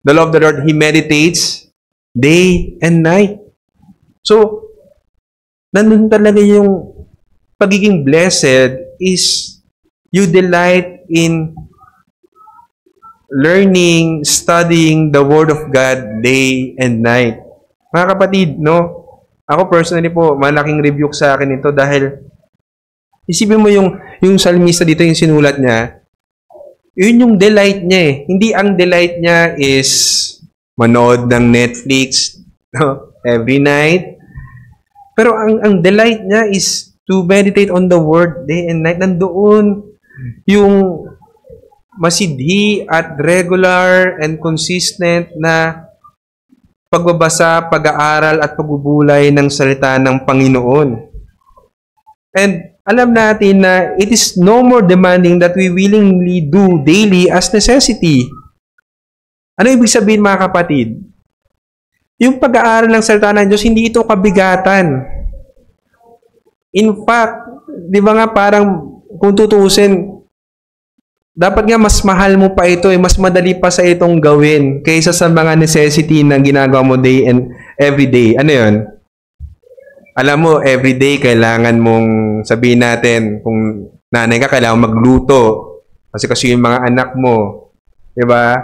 the law of the Lord, he meditates day and night. So, nandun talaga yung pagiging blessed is you delight in learning, studying the Word of God day and night. Mga kapatid, no? Ako personally po, malaking rebuke sa akin ito dahil isipin mo yung salmista dito, yung sinulat niya, yun yung delight niya Hindi ang delight niya is manood ng Netflix every night. Pero ang delight niya is to meditate on the Word day and night. Nandoon yung masidhi at regular and consistent na pagbabasa, pag-aaral at pagbubulay ng salita ng Panginoon. And alam natin na it is no more demanding that we willingly do daily as necessity. Ano ibig sabihin, mga kapatid? Yung pag-aaral ng salita ng Diyos, hindi ito kabigatan. In fact, di ba nga parang kung tutuusin, dapat nga mas mahal mo pa ito mas madali pa sa itong gawin kaysa sa mga necessity na ginagawa mo day and every day. Ano yun? Alam mo, every day kailangan mong sabihin natin, kung nanay ka, kailangan magluto. Kasi yung mga anak mo. Diba?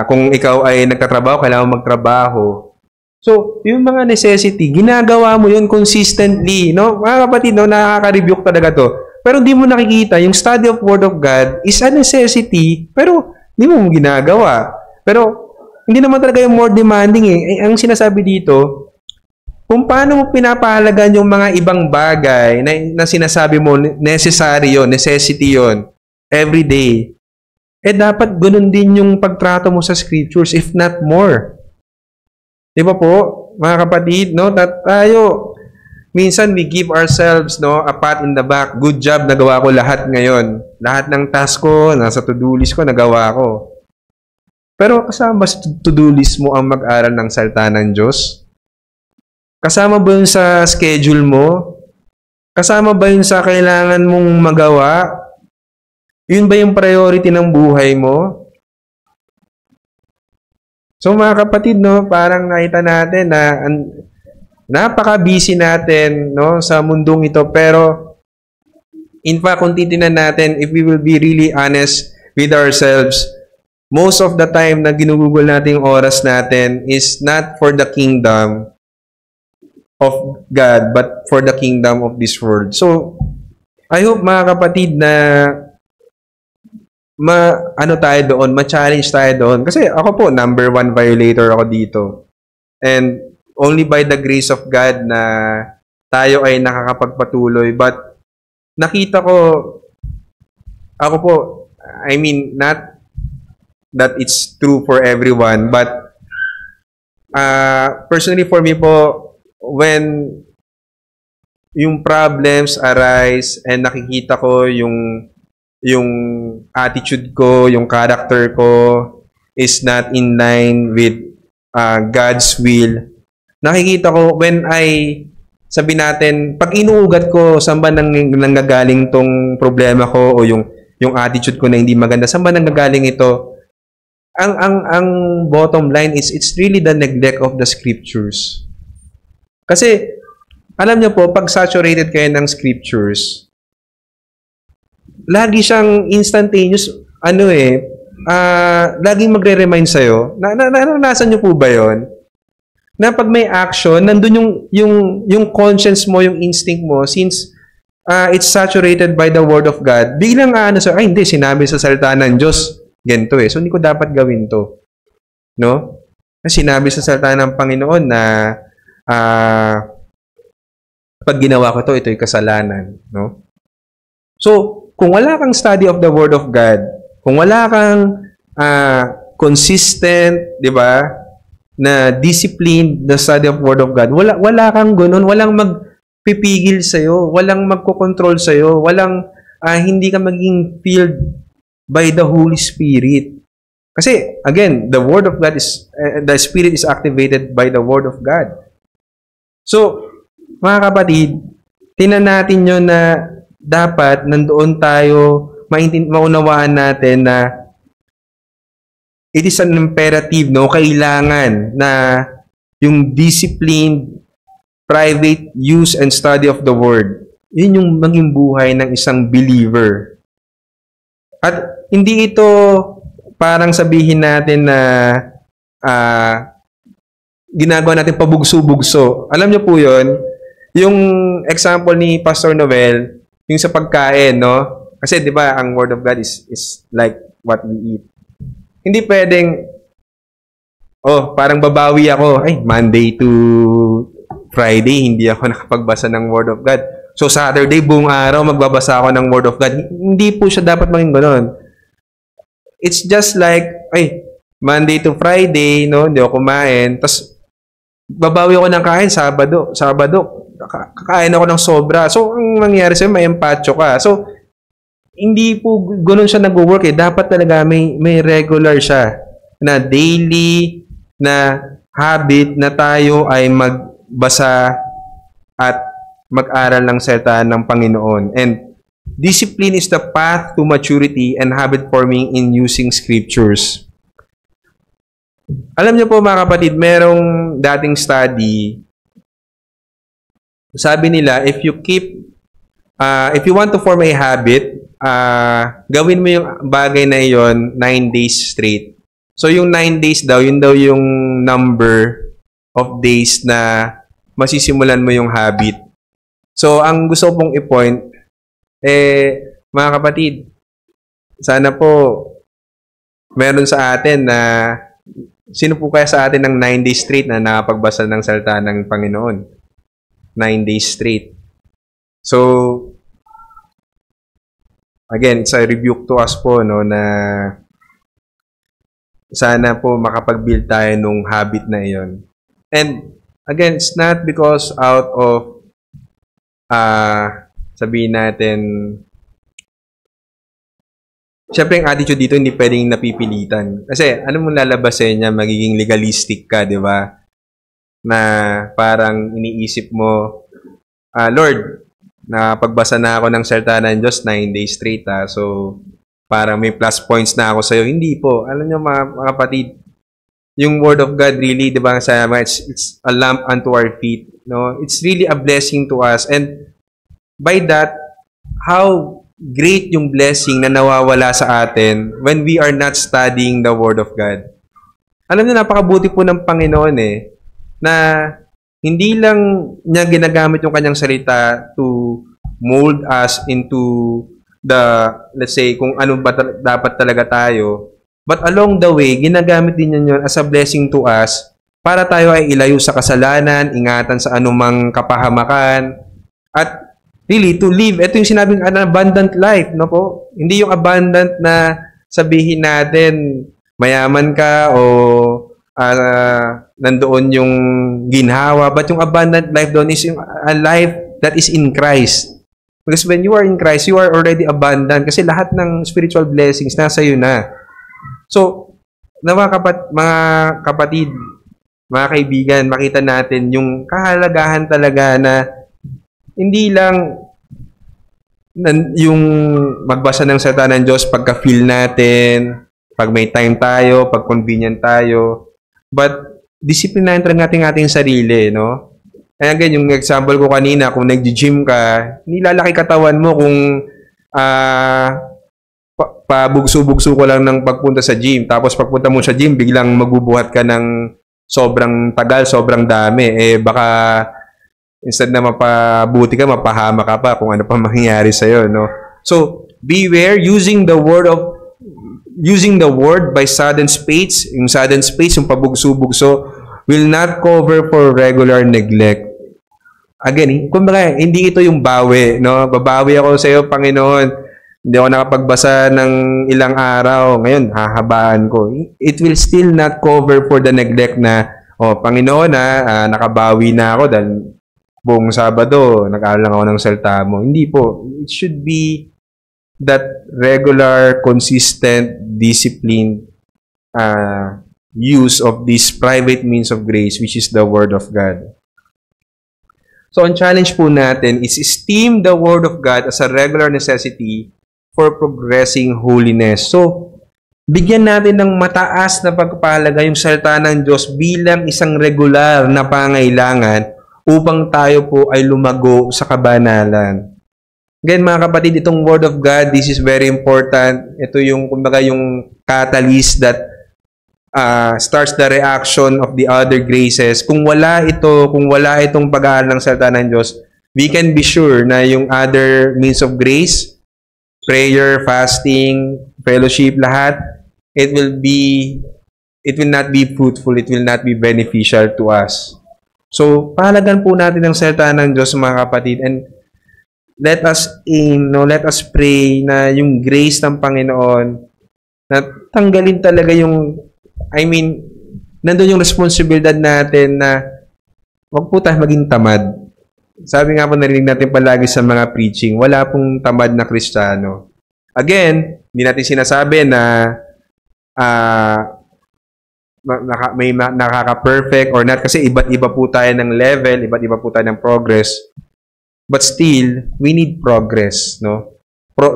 Kung ikaw ay nagtatrabaho, kailangan magtrabaho. So, yung mga necessity, ginagawa mo yun consistently. No? Mga kapatid, nakaka-rebuke talaga to. Pero hindi mo nakikita, yung study of Word of God is a necessity, pero hindi mo ginagawa. Pero, hindi naman talaga yung more demanding Ang sinasabi dito, kung paano mo pinapahalagan yung mga ibang bagay na sinasabi mo, necessary yun, necessity yun. every day. Dapat ganun din yung pagtrato mo sa scriptures, if not more. Di ba po, mga kapatid, no? Tayo, minsan we give ourselves, no, a pat in the back. Good job, nagawa ko lahat ngayon. Lahat ng task ko, nasa to-do list ko, nagawa ko. Pero kasama ba sa to-do list mo ang mag-aral ng salita ng Diyos? Kasama ba yun sa schedule mo? Kasama ba yun sa kailangan mong magawa? Yun ba yung priority ng buhay mo? So mga kapatid, no, parang nakita natin na napaka-busy natin, no, sa mundong ito. Pero in fact, kung titingnan natin, if we will be really honest with ourselves, most of the time na ginugugol natin yung oras natin is not for the kingdom of God, but for the kingdom of this world. So, I hope mga kapatid na tayo doon, ma-challenge tayo doon. Kasi ako po, number 1 violator ako dito. And only by the grace of God na tayo ay nakakapagpatuloy. But nakita ko, ako po, I mean, not that it's true for everyone, but personally for me po, when yung problems arise and nakikita ko yung attitude ko, yung character ko is not in line with God's will. Nakikita ko when sabi natin, pag inuugat ko, saan ba nanggagaling tong problema ko o yung attitude ko na hindi maganda, saan ba nanggagaling ito? Ang bottom line is it's really the neglect of the scriptures. Kasi, alam niyo po, pag saturated kayo ng scriptures, lagi siyang instantaneous, laging magre-remind sa'yo. Naranasan niyo po ba yon? Na pag may action, nandun yung conscience mo, yung instinct mo, since it's saturated by the Word of God, biglang hindi, sinabi sa salita ng Diyos, ganito eh. So, hindi ko dapat gawin to. No? Sinabi sa salita ng Panginoon na pag ginawa ko ito'y kasalanan. No? So, kung wala kang study of the Word of God, kung wala kang consistent, di ba, na disciplined na study of Word of God, wala kang ganun, walang magpipigil sa'yo, walang magkocontrol sa'yo, hindi ka maging filled by the Holy Spirit. Kasi, again, the Word of God is, the Spirit is activated by the Word of God. So, mga kapatid, tingnan natin yun na dapat nandoon tayo, maunawaan natin na it is an imperative, no? Kailangan na yung disciplined, private use and study of the Word. Yun yung maging buhay ng isang believer. At hindi ito parang sabihin natin na ginagawa natin pabugso-bugso. Alam niyo po yun, yung example ni Pastor Noel, yung sa pagkain, no? Kasi di ba ang Word of God is like what we eat. Hindi pwedeng, parang babawi ako, Monday to Friday, hindi ako nakapagbasa ng Word of God. So Saturday, buong araw, magbabasa ako ng Word of God. Hindi po siya dapat maging gano'n. It's just like, Monday to Friday, no? Hindi ako kumain. Tapos, babawi ako ng kain, Sabado, kakain ako ng sobra. So, ang mangyayari sa'yo, may empacho ka. So, hindi po gano'n siya nag-work eh. Dapat talaga may regular siya na daily na habit na tayo ay magbasa at mag-aral ng salita ng Panginoon. And discipline is the path to maturity and habit forming in using scriptures. Alam niyo po mga kapatid, merong dating study, sabi nila, if you want to form a habit, gawin mo yung bagay na yon 9 days straight. So yung 9 days daw, yun daw yung number of days na masisimulan mo yung habit. So ang gusto pong i-point, mga kapatid, sana po meron sa atin na sino po kaya sa atin ng 9 days straight na nakapagbasa ng salita ng Panginoon? 9 days straight. So, again, it's a rebuke to us po, no, na sana po makapag-build tayo nung habit na iyon. And again, it's not because out of sabihin natin, syempre yung attitude dito hindi pwedeng napipilitan. Kasi ano mo lalabasin niya, magiging legalistic ka, di ba? Na parang iniisip mo, Lord, napagbasa na ako ng salita ng Diyos 9 days straight, so parang may plus points na ako sa'yo. Hindi po. Alam niyo mga kapatid, yung Word of God really, di ba, it's a lamp unto our feet. No? It's really a blessing to us. And by that, how great yung blessing na nawawala sa atin when we are not studying the Word of God. Alam niyo, napakabuti po ng Panginoon na hindi lang niya ginagamit yung kanyang salita to mold us into let's say, kung ano ba dapat talaga tayo. But along the way, ginagamit din niya yun as a blessing to us para tayo ay ilayo sa kasalanan, ingatan sa anumang kapahamakan, at really, to live, ito yung sinabing an abundant life, no po? Hindi yung abundant na sabihin natin, mayaman ka o nandoon yung ginhawa, but yung abundant life doon is yung a life that is in Christ. Because when you are in Christ, you are already abundant kasi lahat ng spiritual blessings nasa iyo na. So, mga kapatid, mga kaibigan, makita natin yung kahalagahan talaga na hindi lang yung magbasa ng salita ng Diyos pagka-feel natin, pag may time tayo, pag convenient tayo, but disiplinahin talaga natin ating sarili, no? Kaya again, yung example ko kanina, kung nag-gym ka, nilalaki katawan mo kung pabugso-bugso ko lang ng pagpunta sa gym. Tapos pagpunta mo sa gym, biglang magbubuhat ka ng sobrang tagal, sobrang dami. Baka instead na mapabuti ka, mapahama ka pa kung ano pa mangyayari sa'yo, no? So, beware using the word by sudden spades. Yung sudden spades, yung pabugso-bugso, will not cover for regular neglect. Again, kumbaga, hindi ito yung bawi, no? Babawi ako sa iyo, Panginoon. Hindi ako nakapagbasa ng ilang araw. Ngayon, hahabaan ko. It will still not cover for the neglect na, Panginoon, nakabawi na ako dahil buong Sabado, nag-aaral lang ako ng salita mo. Hindi po. It should be that regular, consistent, disciplined, use of this private means of grace, which is the Word of God. So, ang challenge po natin is esteem the Word of God as a regular necessity for progressing holiness. So, bigyan natin ng mataas na pagpapahalaga yung salita ng Diyos bilang isang regular na pangailangan upang tayo po ay lumago sa kabanalan. Again, mga kapatid, itong Word of God, this is very important. Ito yung, kumbaga, yung catalyst that starts the reaction of the other graces. Kung wala itong pag-aaral ng salita ng Diyos, we can be sure na yung other means of grace, prayer, fasting, fellowship, lahat, it will not be fruitful, it will not be beneficial to us. So, pahalagan po natin ang salita ng Diyos, mga kapatid, and let us pray na yung grace ng Panginoon na tanggalin talaga nandun yung responsibilidad natin na wag po tayo maging tamad. Sabi nga po, narinig natin palagi sa mga preaching, wala pong tamad na Kristiyano. Again, hindi natin sinasabi na may nakaka-perfect or not kasi iba't iba po tayo ng level, iba't iba po tayo ng progress. But still, we need progress, no?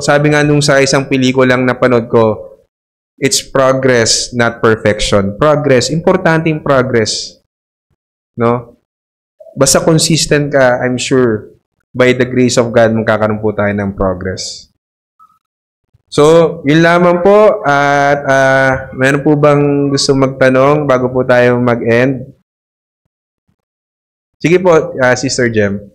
Sabi nga nung sa isang pelikulang napanood ko, it's progress, not perfection. Progress, importanteng progress. No? Basta consistent ka, I'm sure, by the grace of God, magkakaroon po tayo ng progress. So, yun lamang po. At meron po bang gusto magtanong bago po tayo mag-end? Sige po, Sister Jem.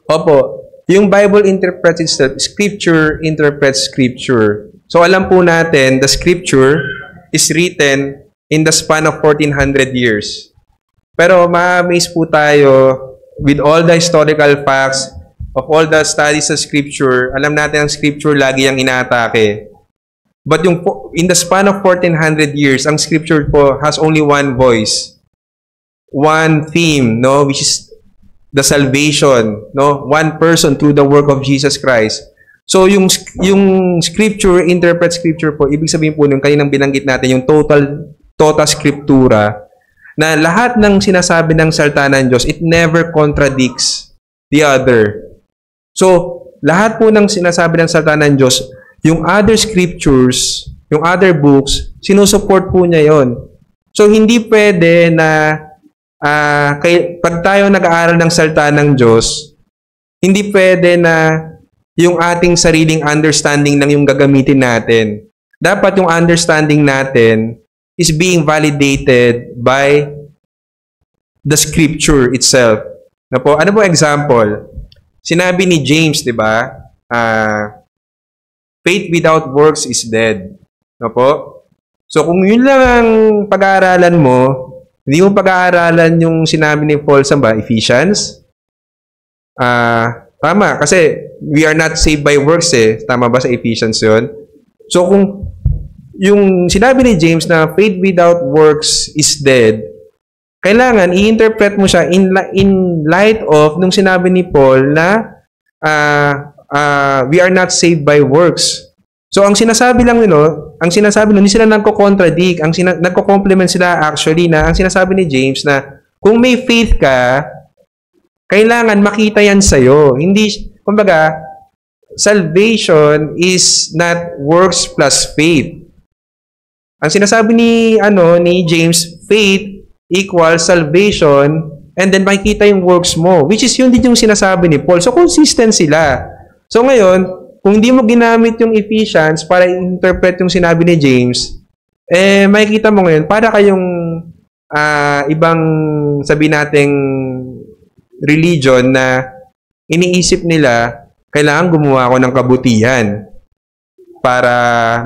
Opo. Yung Bible interprets itself. Scripture interprets Scripture. So alam po natin, the scripture is written in the span of 1400 years. Pero ma-amaze po tayo with all the historical facts of all the studies of scripture. Alam natin ang scripture lagi ang inaatake. But in the span of 1400 years, ang scripture po has only one voice, one theme, no, which is the salvation, no, one person through the work of Jesus Christ. So yung scripture, interpret scripture po, ibig sabihin po nung kaninang binanggit natin, yung total scriptura, na lahat ng sinasabi ng salita ng Diyos, it never contradicts the other. So, lahat po ng sinasabi ng salita ng Diyos, yung other scriptures, yung other books, sinusupport po niya yon. So, hindi pwede na pag tayo nag-aaral ng salita ng Diyos, hindi pwede na yung ating sariling understanding lang yung gagamitin natin. Dapat yung understanding natin is being validated by the scripture itself. Ano po example? Sinabi ni James, di ba? Faith without works is dead. So kung yun lang ang pag-aaralan mo, hindi mo pag-aaralan yung sinabi ni Paul sa Ephesians, tama, kasi we are not saved by works eh. Tama ba sa Ephesians yun? So kung yung sinabi ni James na faith without works is dead, kailangan i-interpret mo siya in light of nung sinabi ni Paul na we are not saved by works. So ang sinasabi lang hindi sila nagko-contradict, nagko-complement sila actually, na ang sinasabi ni James na kung may faith ka, kailangan makita yan sa'yo. Hindi, kumbaga, salvation is not works plus faith. Ang sinasabi ni James, faith equals salvation, and then makikita yung works mo, which is yun din yung sinasabi ni Paul. So, consistent sila. So, ngayon, kung hindi mo ginamit yung Ephesians para interpret yung sinabi ni James, makikita mo ngayon, para kayong ibang, sabi nating, religion na iniisip nila, kailangan gumawa ako ng kabutihan para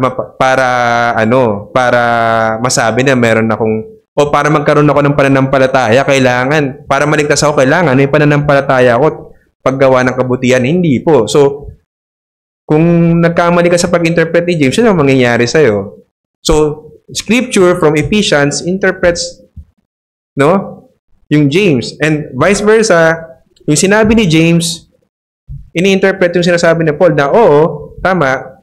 masabi na meron akong, o para magkaroon ako ng pananampalataya, kailangan, para maligtas ako, kailangan may pananampalataya ako paggawa ng kabutihan. Hindi po. So, kung nagkamali ka sa pag-interpret ni James, yun ang mangyayari sa'yo. So, scripture from Ephesians interprets, no, yung James. And vice versa, yung sinabi ni James, ini-interpret yung sinasabi ni Paul na, oo, tama,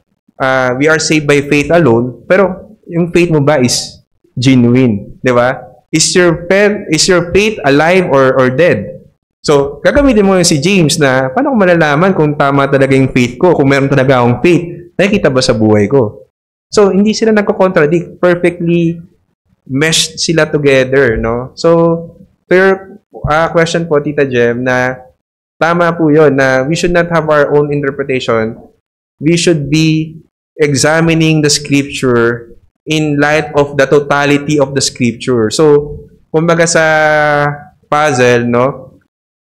we are saved by faith alone, pero yung faith mo ba is genuine? Di ba? Is your faith alive or dead? So, gagamitin mo yung si James na, paano ko malalaman kung tama talaga yung faith ko? Kung meron talaga akong faith, nakikita ba sa buhay ko? So, hindi sila nagko-contradict. Perfectly meshed sila together, no? So, to your question po, Tita Jem, na tama po yun, na we should not have our own interpretation. We should be examining the scripture in light of the totality of the scripture. So, kumbaga sa puzzle, no?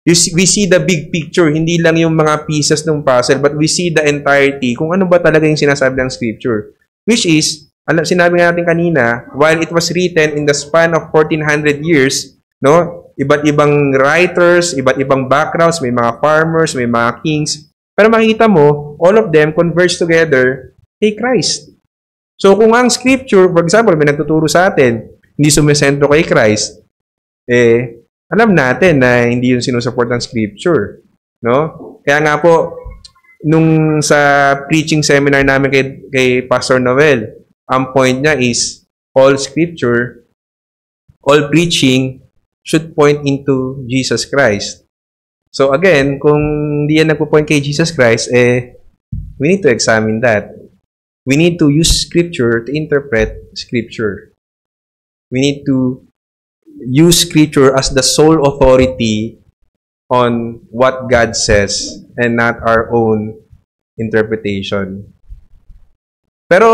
We see the big picture, hindi lang yung mga pieces ng puzzle, but we see the entirety, kung ano ba talaga yung sinasabi ng scripture. Which is, sinabi nga natin kanina, while it was written in the span of 1400 years, no? Iba't ibang writers, iba't ibang backgrounds, may mga farmers, may mga kings, pero makikita mo, all of them converge together kay Christ. So, kung ang scripture, for example, may nagtuturo sa atin, hindi sumisentro kay Christ, alam natin na hindi yun sinusupport ng scripture. No? Kaya nga po, nung sa preaching seminar namin kay Pastor Noel, ang point niya is, all scripture, all preaching, should point into Jesus Christ. So again, kung hindi yan nagpo-point kay Jesus Christ, we need to examine that. We need to use scripture to interpret scripture. We need to use scripture as the sole authority on what God says and not our own interpretation. Pero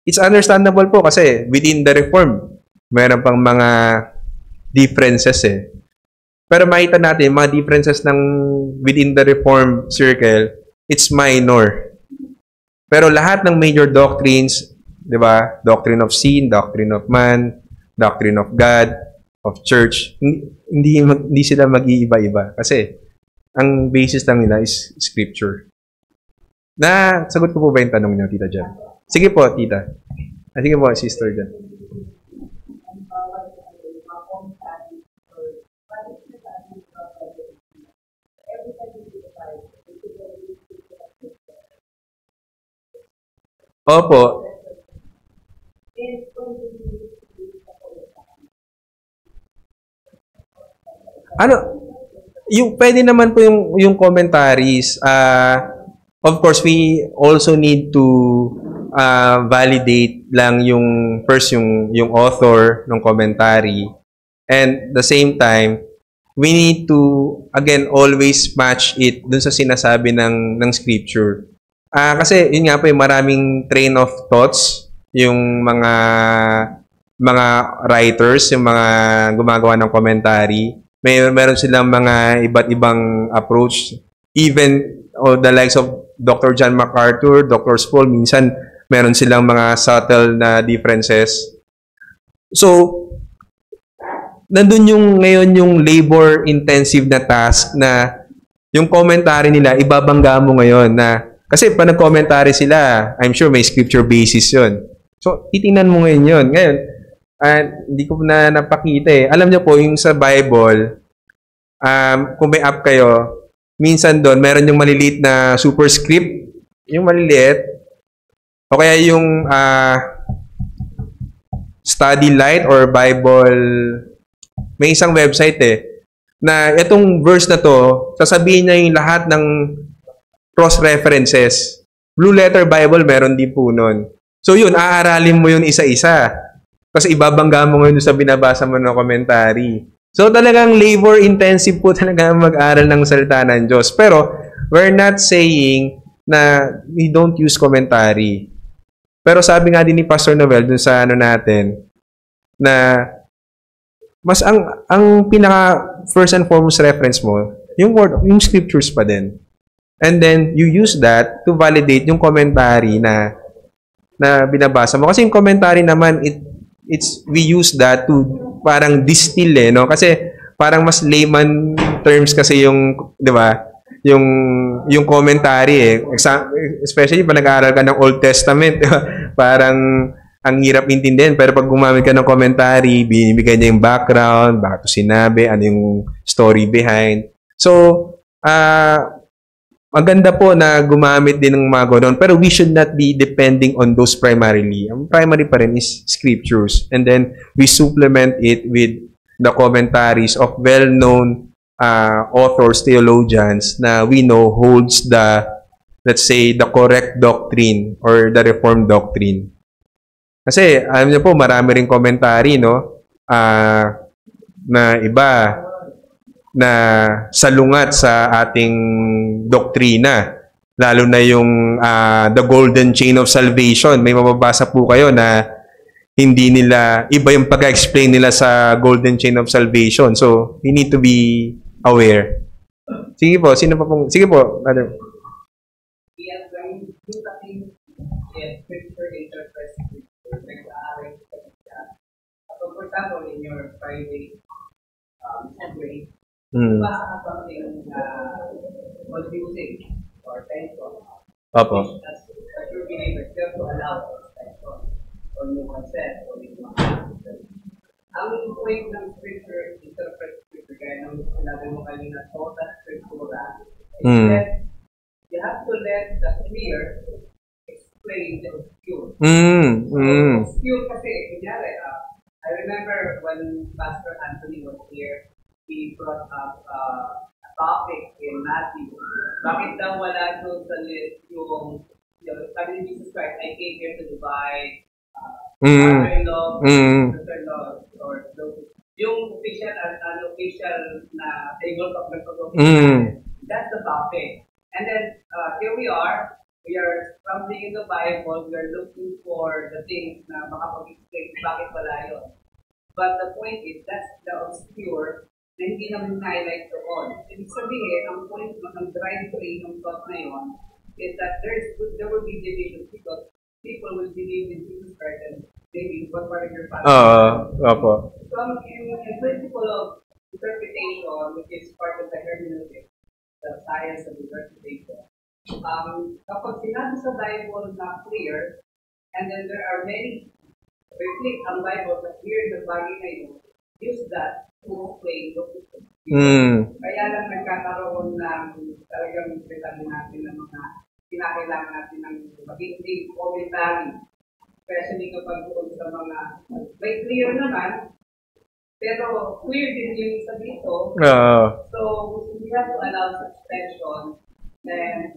it's understandable po kasi within the Reform, meron pang mga differences Pero makita natin, mga differences ng within the Reform circle, it's minor. Pero lahat ng major doctrines, di ba? Doctrine of sin, doctrine of man, doctrine of God, of church, hindi sila mag-iiba-iba. Kasi, ang basis lang nila is scripture. Sagot ko po ba yung tanong niyo, Tita Jan? Sige po, Tita. Sige po, Sister Jan. Opo. Yung pwede naman po yung commentaries. Of course, we also need to validate lang yung author ng commentary. And the same time, we need to again always match it dun sa sinasabi ng scripture. Kasi yun nga po yung maraming train of thoughts, yung mga writers, yung mga gumagawa ng commentary. Meron silang mga iba't ibang approach. Even the likes of Dr. John MacArthur, Dr. Sproul, minsan meron silang mga subtle na differences. So, nandun ngayon yung labor-intensive na task na yung commentary nila, ibabangga mo ngayon na kasi pa nag-commentary sila, I'm sure may scripture basis yun. So, titingnan mo ngayon yun. Ngayon, hindi ko na napakita eh. Alam niyo po, yung sa Bible, kung may app kayo, minsan doon, meron yung maliliit na superscript, yung maliliit, o kaya yung Study Light or Bible, may isang website na itong verse na to, sasabihin niya yung lahat ng cross-references. Blue Letter Bible, meron din po nun. So yun, aaralin mo yun isa-isa. Kasi ibabangga mo ngayon sa binabasa mo ng commentary. So talagang labor-intensive po talaga mag-aral ng salita ng Diyos. Pero we're not saying na we don't use commentary. Pero sabi nga din ni Pastor Noel dun sa natin, na mas ang pinaka first and foremost reference mo, yung scriptures pa din. And then, you use that to validate yung commentary na binabasa mo. Kasi yung commentary naman, we use that to parang distill no? Kasi parang mas layman terms kasi yung, di ba? Yung commentary especially pag nag-aaral ka ng Old Testament, parang ang hirap intindihin. Pero pag gumamit ka ng commentary, binibigay niya yung background, bakit ito sinabi, ano yung story behind. So, maganda po na gumamit din ng mga gano'n, pero we should not be depending on those primarily. Ang primary pa rin is scriptures. And then, we supplement it with the commentaries of well-known authors, theologians, na we know holds let's say, the correct doctrine or the Reformed doctrine. Kasi, alam niyo po, marami ring commentary, no? Na iba, na salungat sa ating doktrina. Lalo na yung the golden chain of salvation. May mababasa po kayo na hindi nila, iba yung pag-explain nila sa golden chain of salvation. So, we need to be aware. Sige po, sino pa pong, sige po, Brother. For example, in your private assembly, basa ka something confusing or painful. Opo. As your believers, you have to allow for expression or new concept or new concept. Ang point ng scripture, interpret scripture, kaya nang sinabi mo kanina, total scriptura, is that you have to let the clear explain the obscure. Obscure kasi, kunyari, I remember when Pastor Anthony was here, he brought up a topic in Matthew. Bakit daw wala doon sa list yung sabi ni Jesus Christ, I came here to divide mother-in-law, sister-in-law, or yung official na table of the that's the topic. And then here we are stumbling in the Bible, we are looking for the things na makapag-explain bakit wala yun. But the point is, that's the obscure na hindi naman highlight doon. Ibig sabihin, ang point ng drive train ng thought na yun is that there will be divisions because people will believe in Jesus Christ and maybe one part of your family. Opo. In principle of interpretation, which is part of the hermeneutic, the science of interpretation, kapag sinabi sa Bible na clear, and then there are many reflect ang Bible na clear the bagay na yun, use that to explain what is the Kaya lang nagkakaroon ng talagang sabi natin ng mga kinakailangan natin ng maging commentary. Especially kapag doon sa mga may clear naman, pero clear din yung sa dito. So, we have to allow suspension. Then,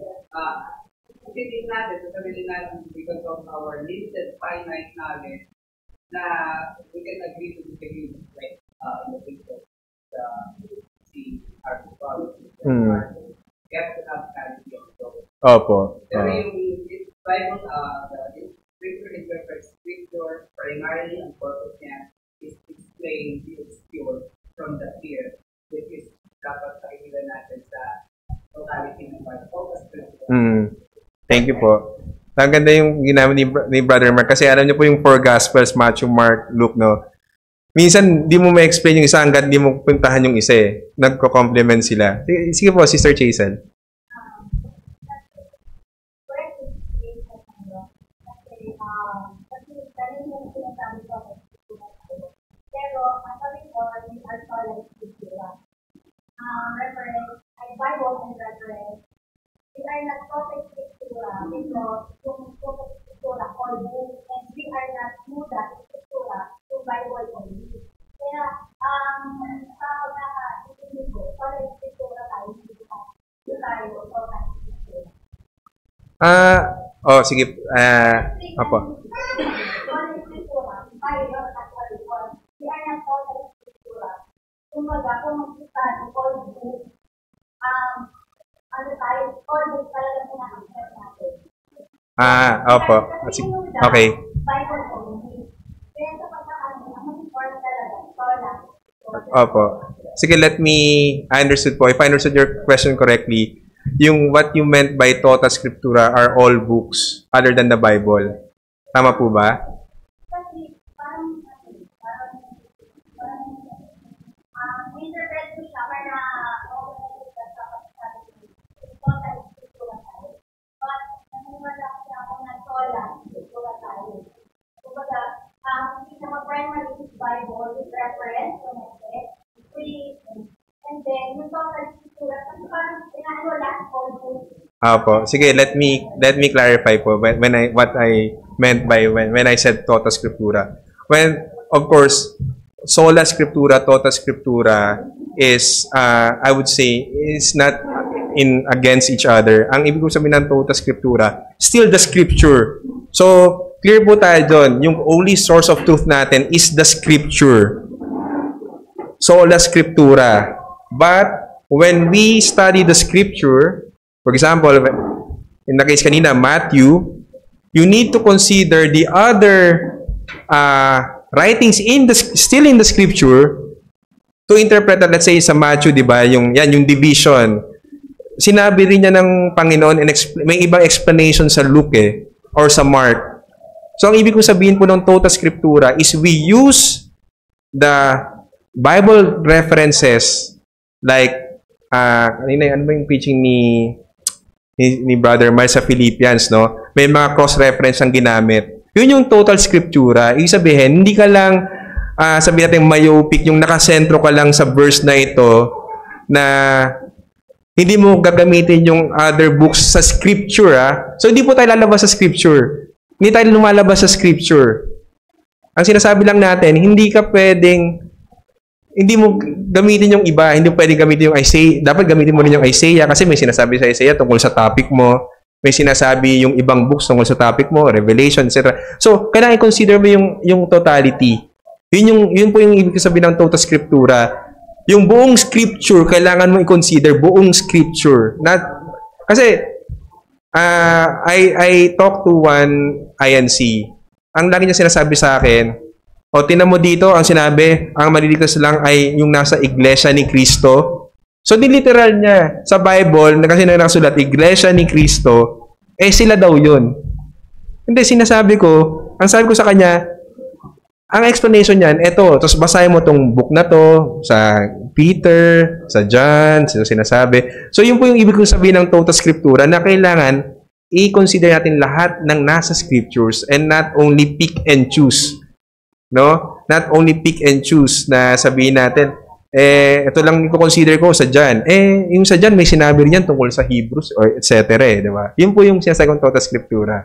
hindi natin, sasabihin natin because of our limited finite knowledge na we can agree to disagree with like in the case of the article. We have to have clarity of those. Opo. Pero yung Bible, the scripture interprets scripture primarily and purpose niya is explain the obscure from the clear, which is dapat pakinggan natin sa totality ng Bible. Thank you po. Ang ganda yung ginamit ni Brother Mark kasi alam niyo po yung four Gospels, Matthew, Mark, Luke, no? Minsan, di mo ma-explain yung isa hanggang di mo puntahan yung isa eh. Nagko-complement sila. Sige po, Sister Chazel. Pero, ang sabi ko, yung archaeology scriptura. Reference, ay Bible and reference. We are not perfect scriptura because yung perfect scriptura all book and we are not new that scriptura to Bible only. Kaya, sa pagkakaintindi ko, perfect scriptura tayo, hindi tayo perfect scriptura. Sige. Apo. Perfect scriptura, Bible at all. We are not perfect scriptura. Kumbaga, kung mag-study all book, all book talaga pinaka-accept natin. Opo. Okay. Bible only. Kaya sa pagkakaano, ang important talaga, scholar. Opo. Sige, I understood po. If I understood your question correctly, yung what you meant by Tota Scriptura are all books other than the Bible. Tama po ba? Kasi, parang interpret ko siya para naniwala kasi ako na sola, scriptura tayo. Kumbaga, pinaka-primary is Bible, is reference, connected, free, and then, yung total scriptura, kasi parang pinaniwala all books. Opo. Sige, let me clarify po what I meant by when I said Tota Scriptura. When, of course, Sola Scriptura, Tota Scriptura is, I would say, is not against each other. Ang ibig ko sabihin ng Tota Scriptura, still the Scripture. So, clear po tayo doon. Yung only source of truth natin is the Scripture. Sola Scriptura. But, when we study the Scripture, for example, in the case kanina, Matthew, you need to consider the other writings still in the Scripture to interpret that, let's say, sa Matthew, di ba, yung division. Sinabi rin niya ng Panginoon, may ibang explanation sa Luke or sa Mark. So, ang ibig ko sabihin po ng Tota Scriptura is we use the Bible references like, ano ba yung preaching ni Brother Mar sa Philippians, no? May mga cross-reference ang ginamit. Yun yung total Scriptura. Ibig sabihin, hindi ka lang, sabihin natin myopic, yung nakasentro ka lang sa verse na ito, na hindi mo gagamitin yung other books sa Scripture, So, hindi po tayo lalabas sa Scripture. Hindi tayo lumalabas sa Scripture. Ang sinasabi lang natin, hindi mo gamitin yung iba, hindi mo pwedeng gamitin yung Isaiah. Dapat gamitin mo rin yung Isaiah kasi may sinasabi sa Isaiah tungkol sa topic mo. May sinasabi yung ibang books tungkol sa topic mo, Revelation, etc. So, kailangan i-consider mo yung totality. Yun po yung ibig sabihin ng Tota Scriptura. Yung buong Scripture, kailangan mo i-consider buong Scripture. Kasi, I talked to one INC. Ang lagi niya sinasabi sa akin, tinan mo dito, ang sinabi, ang maliligtas lang ay yung nasa Iglesia ni Cristo. So, di literal niya. Sa Bible, kasi nakasulat, Iglesia ni Cristo, sila daw yun. Hindi, ang sabi ko sa kanya, ang explanation niyan, eto, tapos basahin mo tong book na to, sa Peter, sa John, sinasabi. So, yun po yung ibig kong sabihin ng total scriptura na kailangan i-consider natin lahat ng nasa scriptures and not only pick and choose. No? Not only pick and choose na sabihin natin, ito lang i-consider ko sa John. Yung sa John, may sinabi rin yan tungkol sa Hebrews or etc. Di ba? Yun po yung sinasabi kong total scriptura.